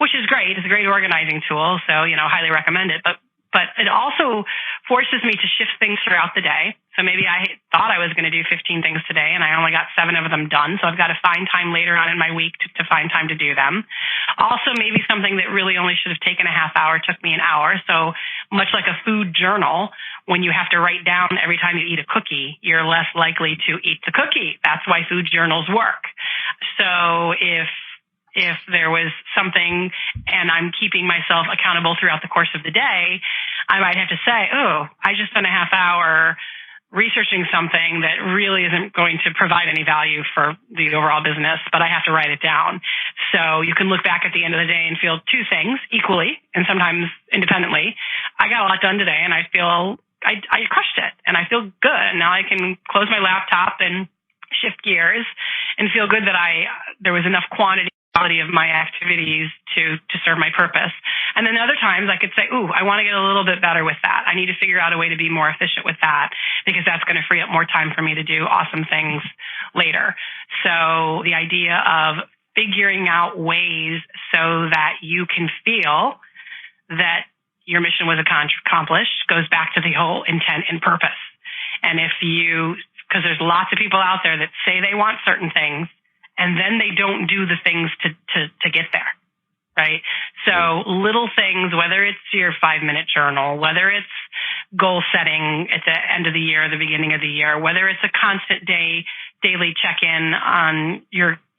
which is great. It's a great organizing tool. So, highly recommend it. But it also forces me to shift things throughout the day. So maybe I thought I was going to do 15 things today and I only got 7 of them done. So I've got to find time later on in my week to find time to do them. Also, maybe something that really only should have taken a half hour took me an hour. So much like a food journal, when you have to write down every time you eat a cookie, you're less likely to eat the cookie. That's why food journals work. So if there was something and I'm keeping myself accountable throughout the course of the day, I might have to say, I just spent a half hour researching something that really isn't going to provide any value for the overall business, but I have to write it down. So you can look back at the end of the day and feel 2 things equally and sometimes independently. I got a lot done today and I feel I crushed it and I feel good. Now I can close my laptop and shift gears and feel good that there was enough quantity of my activities to serve my purpose. And then other times I could say, I want to get a little bit better with that. I need to figure out a way to be more efficient with that because that's going to free up more time for me to do awesome things later. So the idea of figuring out ways so that you can feel that your mission was accomplished goes back to the whole intent and purpose. And because there's lots of people out there that say they want certain things, and then they don't do the things to get there, right? So little things, whether it's your 5-minute journal, whether it's goal setting at the end of the year or the beginning of the year, whether it's a constant daily check-in on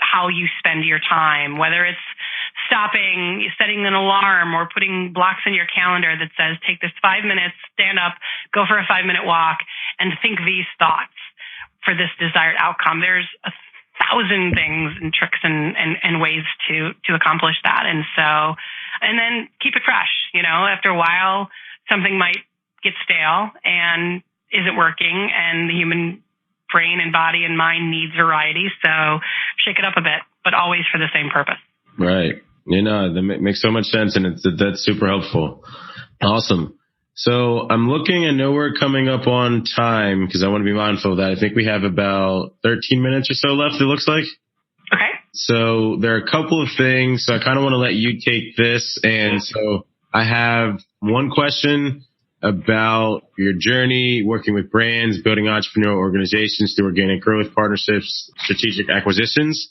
how you spend your time, whether it's setting an alarm or putting blocks in your calendar that says, take this 5 minutes, stand up, go for a 5-minute walk, and think these thoughts for this desired outcome. There's 1,000 things and tricks and ways to accomplish that. And then keep it fresh. After a while, something might get stale and isn't working, and the human brain and body and mind needs variety. So shake it up a bit, but always for the same purpose. Right. That makes so much sense. And that's super helpful. Awesome. So I'm looking, I know we're coming up on time because I want to be mindful of that. I think we have about 13 minutes or so left, it looks like. Okay. So there are a couple of things. So I kind of want to let you take this. And so I have one question about your journey working with brands, building entrepreneurial organizations through organic growth, partnerships, strategic acquisitions.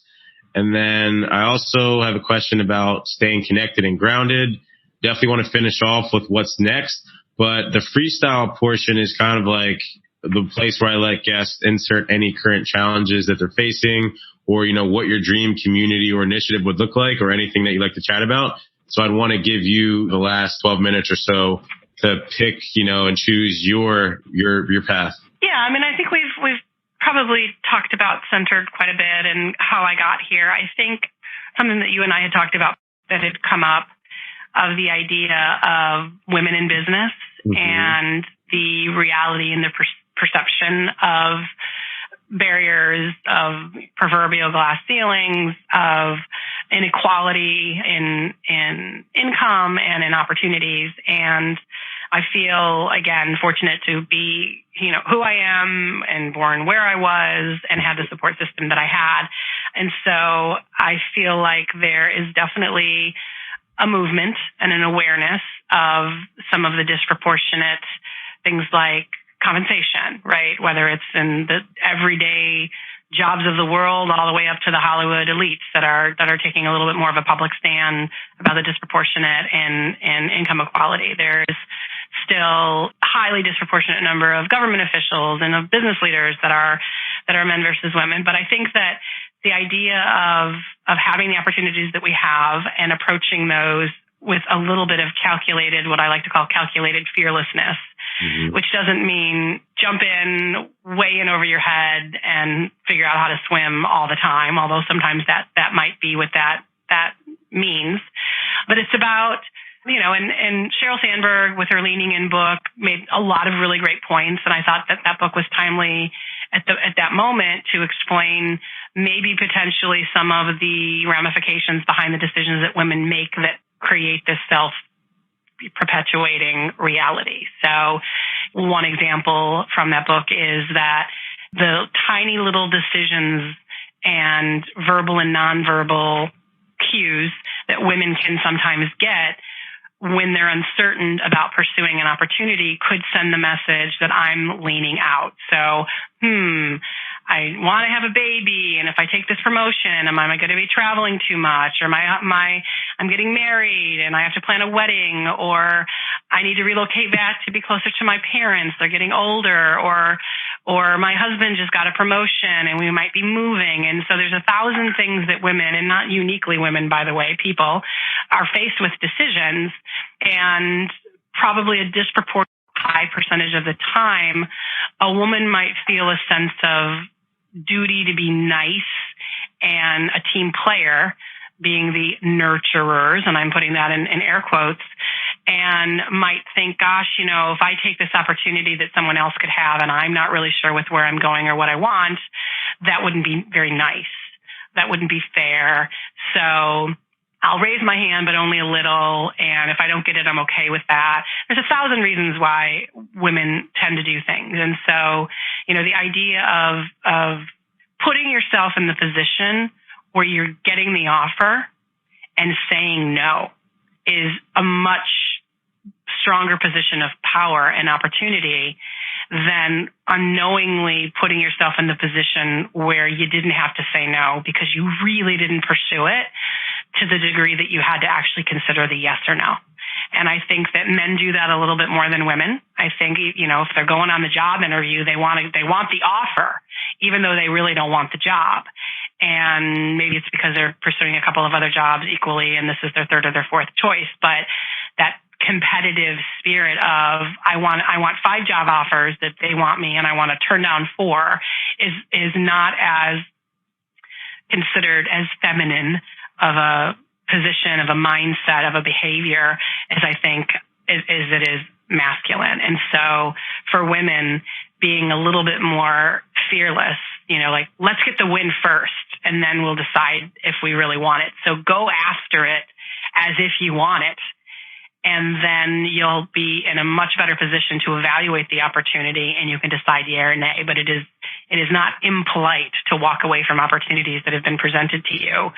And then I also have a question about staying connected and grounded. Definitely want to finish off with what's next. But the freestyle portion is kind of like the place where I let guests insert any current challenges that they're facing or, what your dream community or initiative would look like or anything that you'd like to chat about. So I'd want to give you the last 12 minutes or so to pick, and choose your path. Yeah. I mean, I think we've probably talked about centered quite a bit and how I got here. I think something that you and I had talked about that had come up of the idea of women in business and the reality and the perception of barriers, of proverbial glass ceilings, of inequality in income and in opportunities. And I feel, again, fortunate to be, who I am and born where I was and had the support system that I had. And so I feel like there is definitely a movement and an awareness of some of the disproportionate things like compensation, right? Whether it's in the everyday jobs of the world all the way up to the Hollywood elites that are taking a little bit more of a public stand about the disproportionate and income equality. There's still a highly disproportionate number of government officials and of business leaders that are men versus women. But I think that the idea of having the opportunities that we have and approaching those with a little bit of calculated, what I like to call calculated fearlessness, which doesn't mean jump in, way in over your head and figure out how to swim all the time, although sometimes that might be what that means. But it's about, and Sheryl Sandberg with her Leaning In book made a lot of really great points. And I thought that book was timely at that moment to explain maybe potentially some of the ramifications behind the decisions that women make that create this self-perpetuating reality. So one example from that book is that the tiny little decisions and verbal and nonverbal cues that women can sometimes get when they're uncertain about pursuing an opportunity could send the message that I'm leaning out. So, I want to have a baby, and if I take this promotion, am I going to be traveling too much? Or I'm getting married and I have to plan a wedding, or I need to relocate back to be closer to my parents. They're getting older, or my husband just got a promotion and we might be moving. And so there's 1,000 things that women, and not uniquely women, by the way, people are faced with decisions, and probably a disproportionate high percentage of the time, a woman might feel a sense of duty to be nice and a team player, being the nurturers, and I'm putting that in air quotes, and might think, gosh, if I take this opportunity that someone else could have and I'm not really sure with where I'm going or what I want, that wouldn't be very nice. That wouldn't be fair. So I'll raise my hand, but only a little. And if I don't get it, I'm okay with that. There's 1,000 reasons why women tend to do things. And so, the idea of putting yourself in the position where you're getting the offer and saying no is a much stronger position of power and opportunity than unknowingly putting yourself in the position where you didn't have to say no because you really didn't pursue it to the degree that you had to actually consider the yes or no. And I think that men do that a little bit more than women. I think, if they're going on the job interview, they want the offer, even though they really don't want the job. And maybe it's because they're pursuing a couple of other jobs equally, and this is their third or their fourth choice. But that competitive spirit of I want 5 job offers that they want me, and I want to turn down 4 is not as considered as feminine of a position, of a mindset, of a behavior as I think as it is masculine. And so for women, being a little bit more fearless, let's get the win first and then we'll decide if we really want it. So go after it as if you want it. And then you'll be in a much better position to evaluate the opportunity and you can decide yea or nay. But it is not impolite to walk away from opportunities that have been presented to you.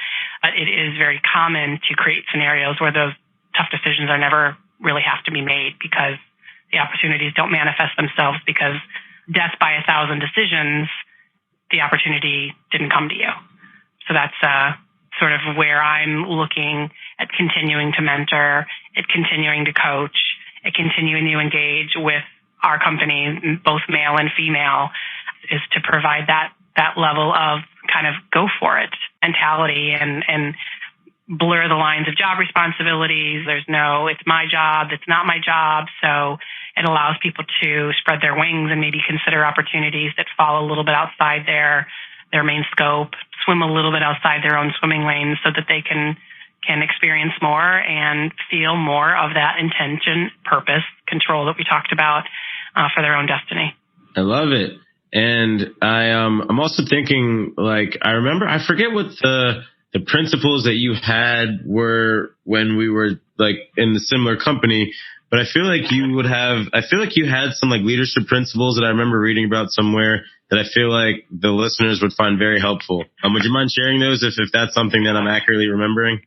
But it is very common to create scenarios where those tough decisions are never really have to be made because the opportunities don't manifest themselves because death by 1,000 decisions, the opportunity didn't come to you. So that's sort of where I'm looking at continuing to mentor, at continuing to coach, at continuing to engage with our company, both male and female, is to provide that level of kind of go for it mentality and blur the lines of job responsibilities. There's no, it's my job, it's not my job. So it allows people to spread their wings and maybe consider opportunities that fall a little bit outside their main scope, swim a little bit outside their own swimming lanes so that they can experience more and feel more of that intention, purpose, control that we talked about for their own destiny. I love it. And I'm also thinking, I forget what the principles that you had were when we were in the similar company, but I feel like you had some leadership principles that I remember reading about somewhere that I feel like the listeners would find very helpful. Would you mind sharing those if that's something that I'm accurately remembering?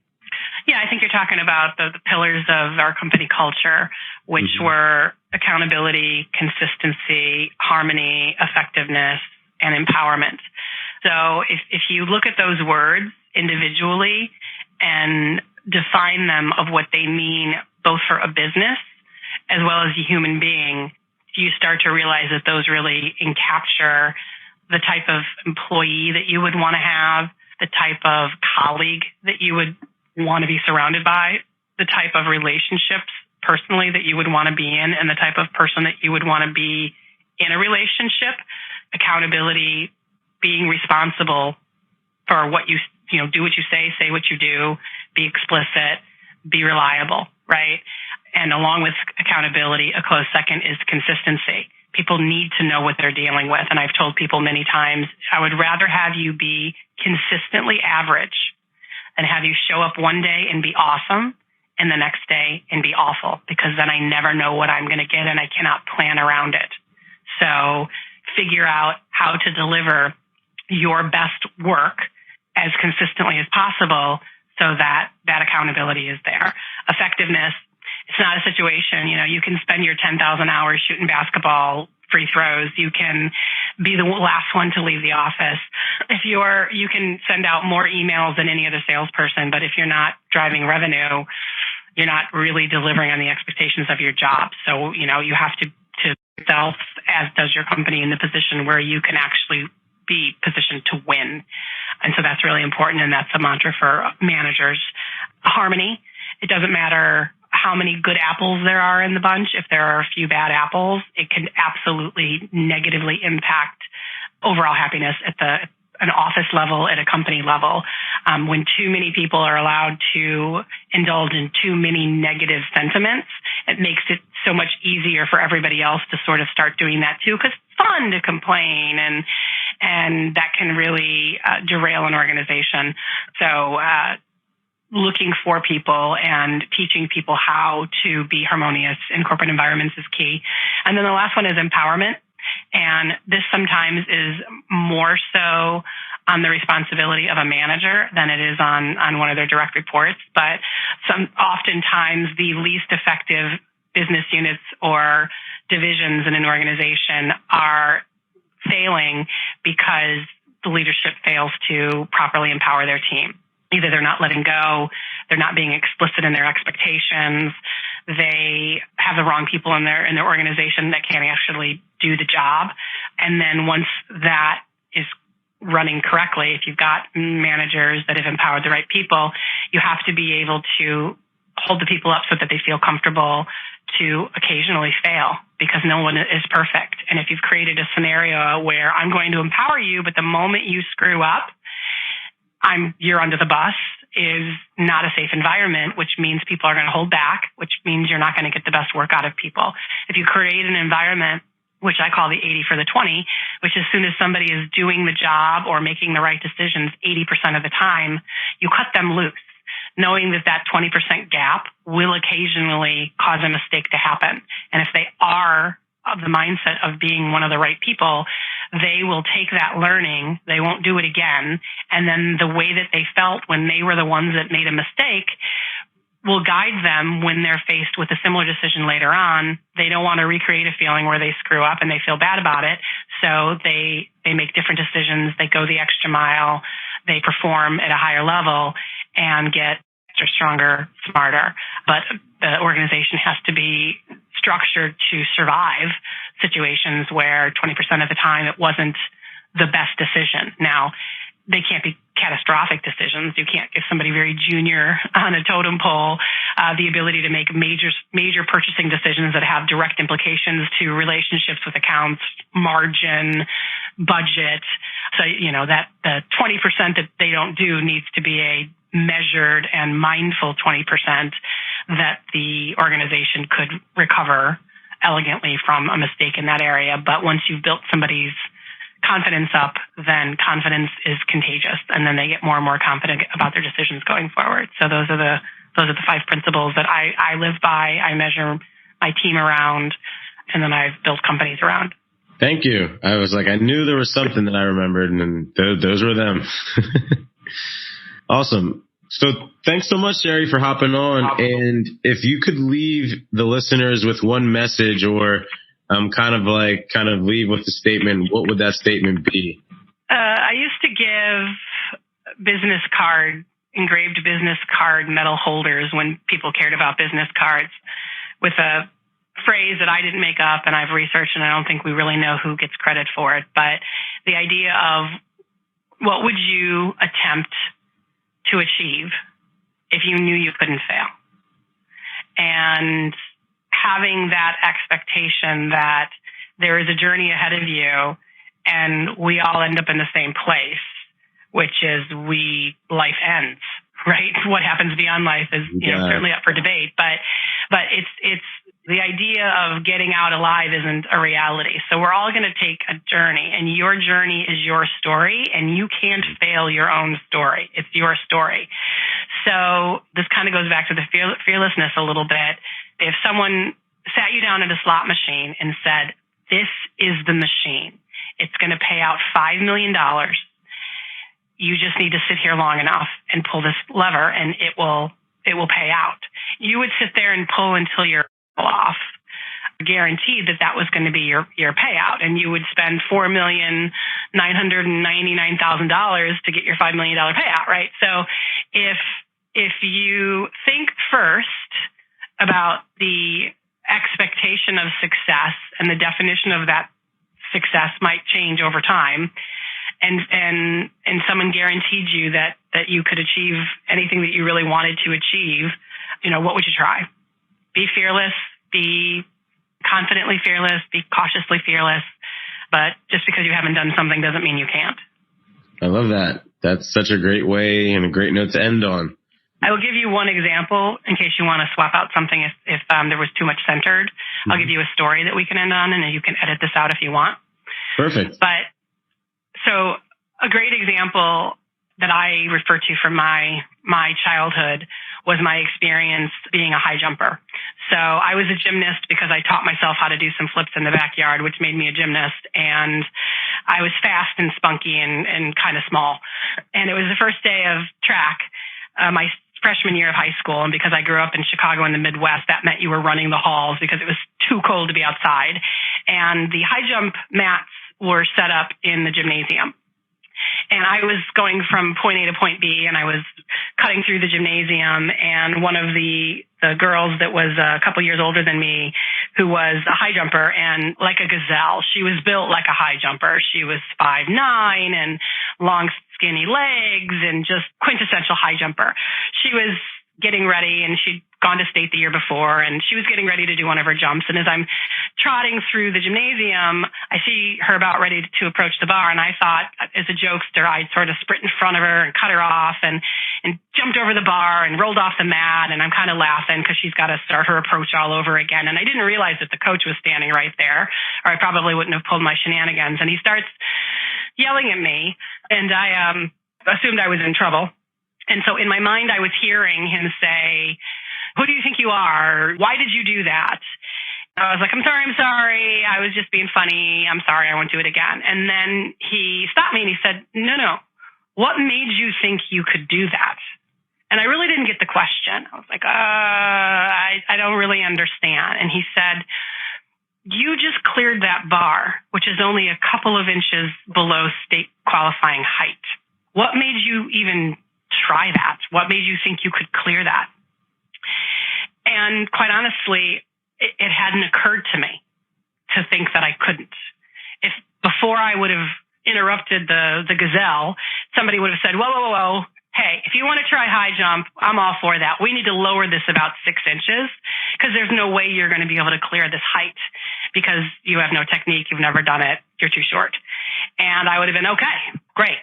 Yeah, I think you're talking about the pillars of our company culture, which were accountability, consistency, harmony, effectiveness, and empowerment. So if you look at those words individually and define them of what they mean both for a business as well as a human being, you start to realize that those really encapture the type of employee that you would want to have, the type of colleague that you would want to be surrounded by, the type of relationships personally that you would want to be in and the type of person that you would want to be in a relationship. Accountability, being responsible for what you do what you say what you do, be explicit, be reliable, right? And along with accountability, a close second is consistency. People need to know what they're dealing with. And I've told people many times, I would rather have you be consistently average than have you show up one day and be awesome and the next day and be awful, because then I never know what I'm going to get and I cannot plan around it. So figure out how to deliver your best work as consistently as possible so that that accountability is there. Effectiveness, it's not a situation, you can spend your 10,000 hours shooting basketball free throws. You can be the last one to leave the office. You can send out more emails than any other salesperson, but if you're not driving revenue, you're not really delivering on the expectations of your job. So, you have to self, as does your company, in the position where you can actually be positioned to win. And so that's really important. And that's a mantra for managers. Harmony. It doesn't matter how many good apples there are in the bunch. If there are a few bad apples, it can absolutely negatively impact overall happiness at an office level, at a company level. When too many people are allowed to indulge in too many negative sentiments, it makes it so much easier for everybody else to sort of start doing that too, because it's fun to complain, and that can really derail an organization. So looking for people and teaching people how to be harmonious in corporate environments is key. And then the last one is empowerment. And this sometimes is more so on the responsibility of a manager than it is on one of their direct reports. But oftentimes the least effective business units or divisions in an organization are failing because the leadership fails to properly empower their team. Either they're not letting go, they're not being explicit in their expectations, they have the wrong people in their organization that can't actually do the job. And then once that is running correctly, if you've got managers that have empowered the right people, you have to be able to hold the people up so that they feel comfortable to occasionally fail, because no one is perfect. And if you've created a scenario where I'm going to empower you, but the moment you screw up, you're under the bus, is not a safe environment, which means people are going to hold back, which means you're not going to get the best work out of people. If you create an environment, which I call the 80 for the 20, which as soon as somebody is doing the job or making the right decisions 80% of the time, you cut them loose, knowing that 20% gap will occasionally cause a mistake to happen. And if they are of the mindset of being one of the right people, they will take that learning, they won't do it again, and then the way that they felt when they were the ones that made a mistake will guide them when they're faced with a similar decision later on. They don't want to recreate a feeling where they screw up and they feel bad about it, so they make different decisions, they go the extra mile, they perform at a higher level and get stronger, smarter. But the organization has to be structured to survive situations where 20% of the time it wasn't the best decision. Now, they can't be catastrophic decisions. You can't give somebody very junior on a totem pole the ability to make major purchasing decisions that have direct implications to relationships with accounts, margin, budget. So, that the 20% that they don't do needs to be a measured and mindful 20% that the organization could recover elegantly from a mistake in that area. But once you've built somebody's confidence up, then confidence is contagious, and then they get more and more confident about their decisions going forward. So those are the 5 principles that I live by, I measure my team around, and then I've built companies around. Thank you. I was like, I knew there was something that I remembered, and those were them. Awesome. So thanks so much, Sherry, for hopping on. And if you could leave the listeners with one message or kind of leave with a statement, what would that statement be? I used to give engraved business card metal holders when people cared about business cards with a phrase that I didn't make up and I've researched, and I don't think we really know who gets credit for it. But the idea of what would you attempt to achieve if you knew you couldn't fail? And having that expectation that there is a journey ahead of you and we all end up in the same place, which is life ends, right? What happens beyond life is, certainly up for debate, but it's the idea of getting out alive isn't a reality. So we're all going to take a journey, and your journey is your story, and you can't fail your own story. It's your story. So this kind of goes back to the fearlessness a little bit. If someone sat you down at a slot machine and said, this is the machine, it's going to pay out $5 million. You just need to sit here long enough and pull this lever, and it will pay out. You would sit there and pull until you're off, guaranteed that was going to be your payout, and you would spend $4,999,000 to get your $5 million payout, right? So if you think first about the expectation of success, and the definition of that success might change over time, and someone guaranteed you that you could achieve anything that you really wanted to achieve, what would you try? Be fearless, be confidently fearless, be cautiously fearless. But just because you haven't done something doesn't mean you can't. I love that. That's such a great way and a great note to end on. I will give you one example in case you want to swap out something if there was too much centered. Mm-hmm. I'll give you a story that we can end on, and you can edit this out if you want. Perfect. But so a great example that I refer to from my childhood was my experience being a high jumper. So I was a gymnast because I taught myself how to do some flips in the backyard, which made me a gymnast. And I was fast and spunky and kind of small. And it was the first day of track, my freshman year of high school. And because I grew up in Chicago in the Midwest, that meant you were running the halls because it was too cold to be outside. And the high jump mats were set up in the gymnasium. And I was going from point A to point B, and I was cutting through the gymnasium, and one of the girls that was a couple years older than me, who was a high jumper, and like a gazelle, she was built like a high jumper. She was 5'9" and long, skinny legs and just quintessential high jumper. She was getting ready, and she'd gone to state the year before, and she was getting ready to do one of her jumps. And as I'm trotting through the gymnasium, I see her about ready to approach the bar. And I thought, as a jokester, I'd sort of sprint in front of her and cut her off and jumped over the bar and rolled off the mat. And I'm kind of laughing because she's got to start her approach all over again. And I didn't realize that the coach was standing right there, or I probably wouldn't have pulled my shenanigans. And he starts yelling at me, and I assumed I was in trouble. And so in my mind, I was hearing him say, "Who do you think you are? Why did you do that?" I was like, I'm sorry. I was just being funny. I'm sorry. I won't do it again. And then he stopped me and he said, no. What made you think you could do that? And I really didn't get the question. I was like, I don't really understand. And he said, you just cleared that bar, which is only a couple of inches below state qualifying height. What made you even try that? What made you think you could clear that? And quite honestly, it hadn't occurred to me to think that I couldn't. If before I would have interrupted the gazelle, somebody would have said, whoa. Hey, if you want to try high jump, I'm all for that. We need to lower this about 6 inches because there's no way you're going to be able to clear this height because you have no technique. You've never done it. You're too short. And I would have been, okay, great.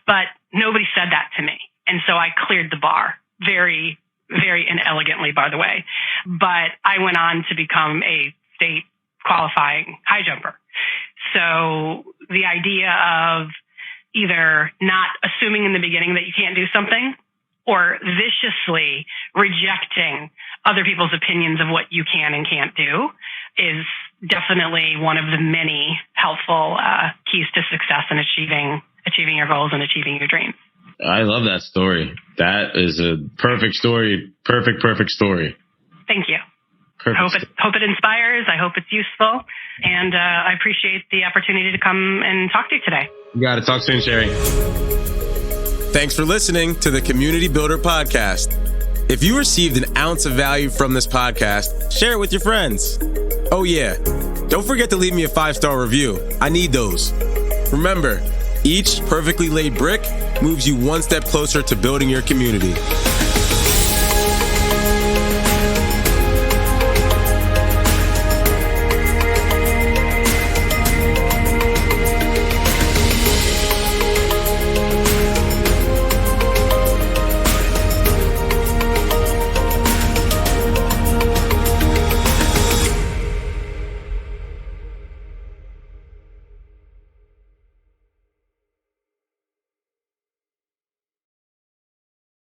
But nobody said that to me. And so I cleared the bar very, very inelegantly, by the way. But I went on to become a state qualifying high jumper. So the idea of either not assuming in the beginning that you can't do something or viciously rejecting other people's opinions of what you can and can't do is definitely one of the many helpful keys to success in achieving your goals and achieving your dreams. I love that story. That is a perfect story. Perfect story. Thank you. Perfect. Hope it inspires. I hope it's useful. And I appreciate the opportunity to come and talk to you today. You got to talk soon, Sherry. Thanks for listening to the Community Builder Podcast. If you received an ounce of value from this podcast, share it with your friends. Oh yeah, don't forget to leave me a 5-star review. I need those. Remember, each perfectly laid brick moves you one step closer to building your community.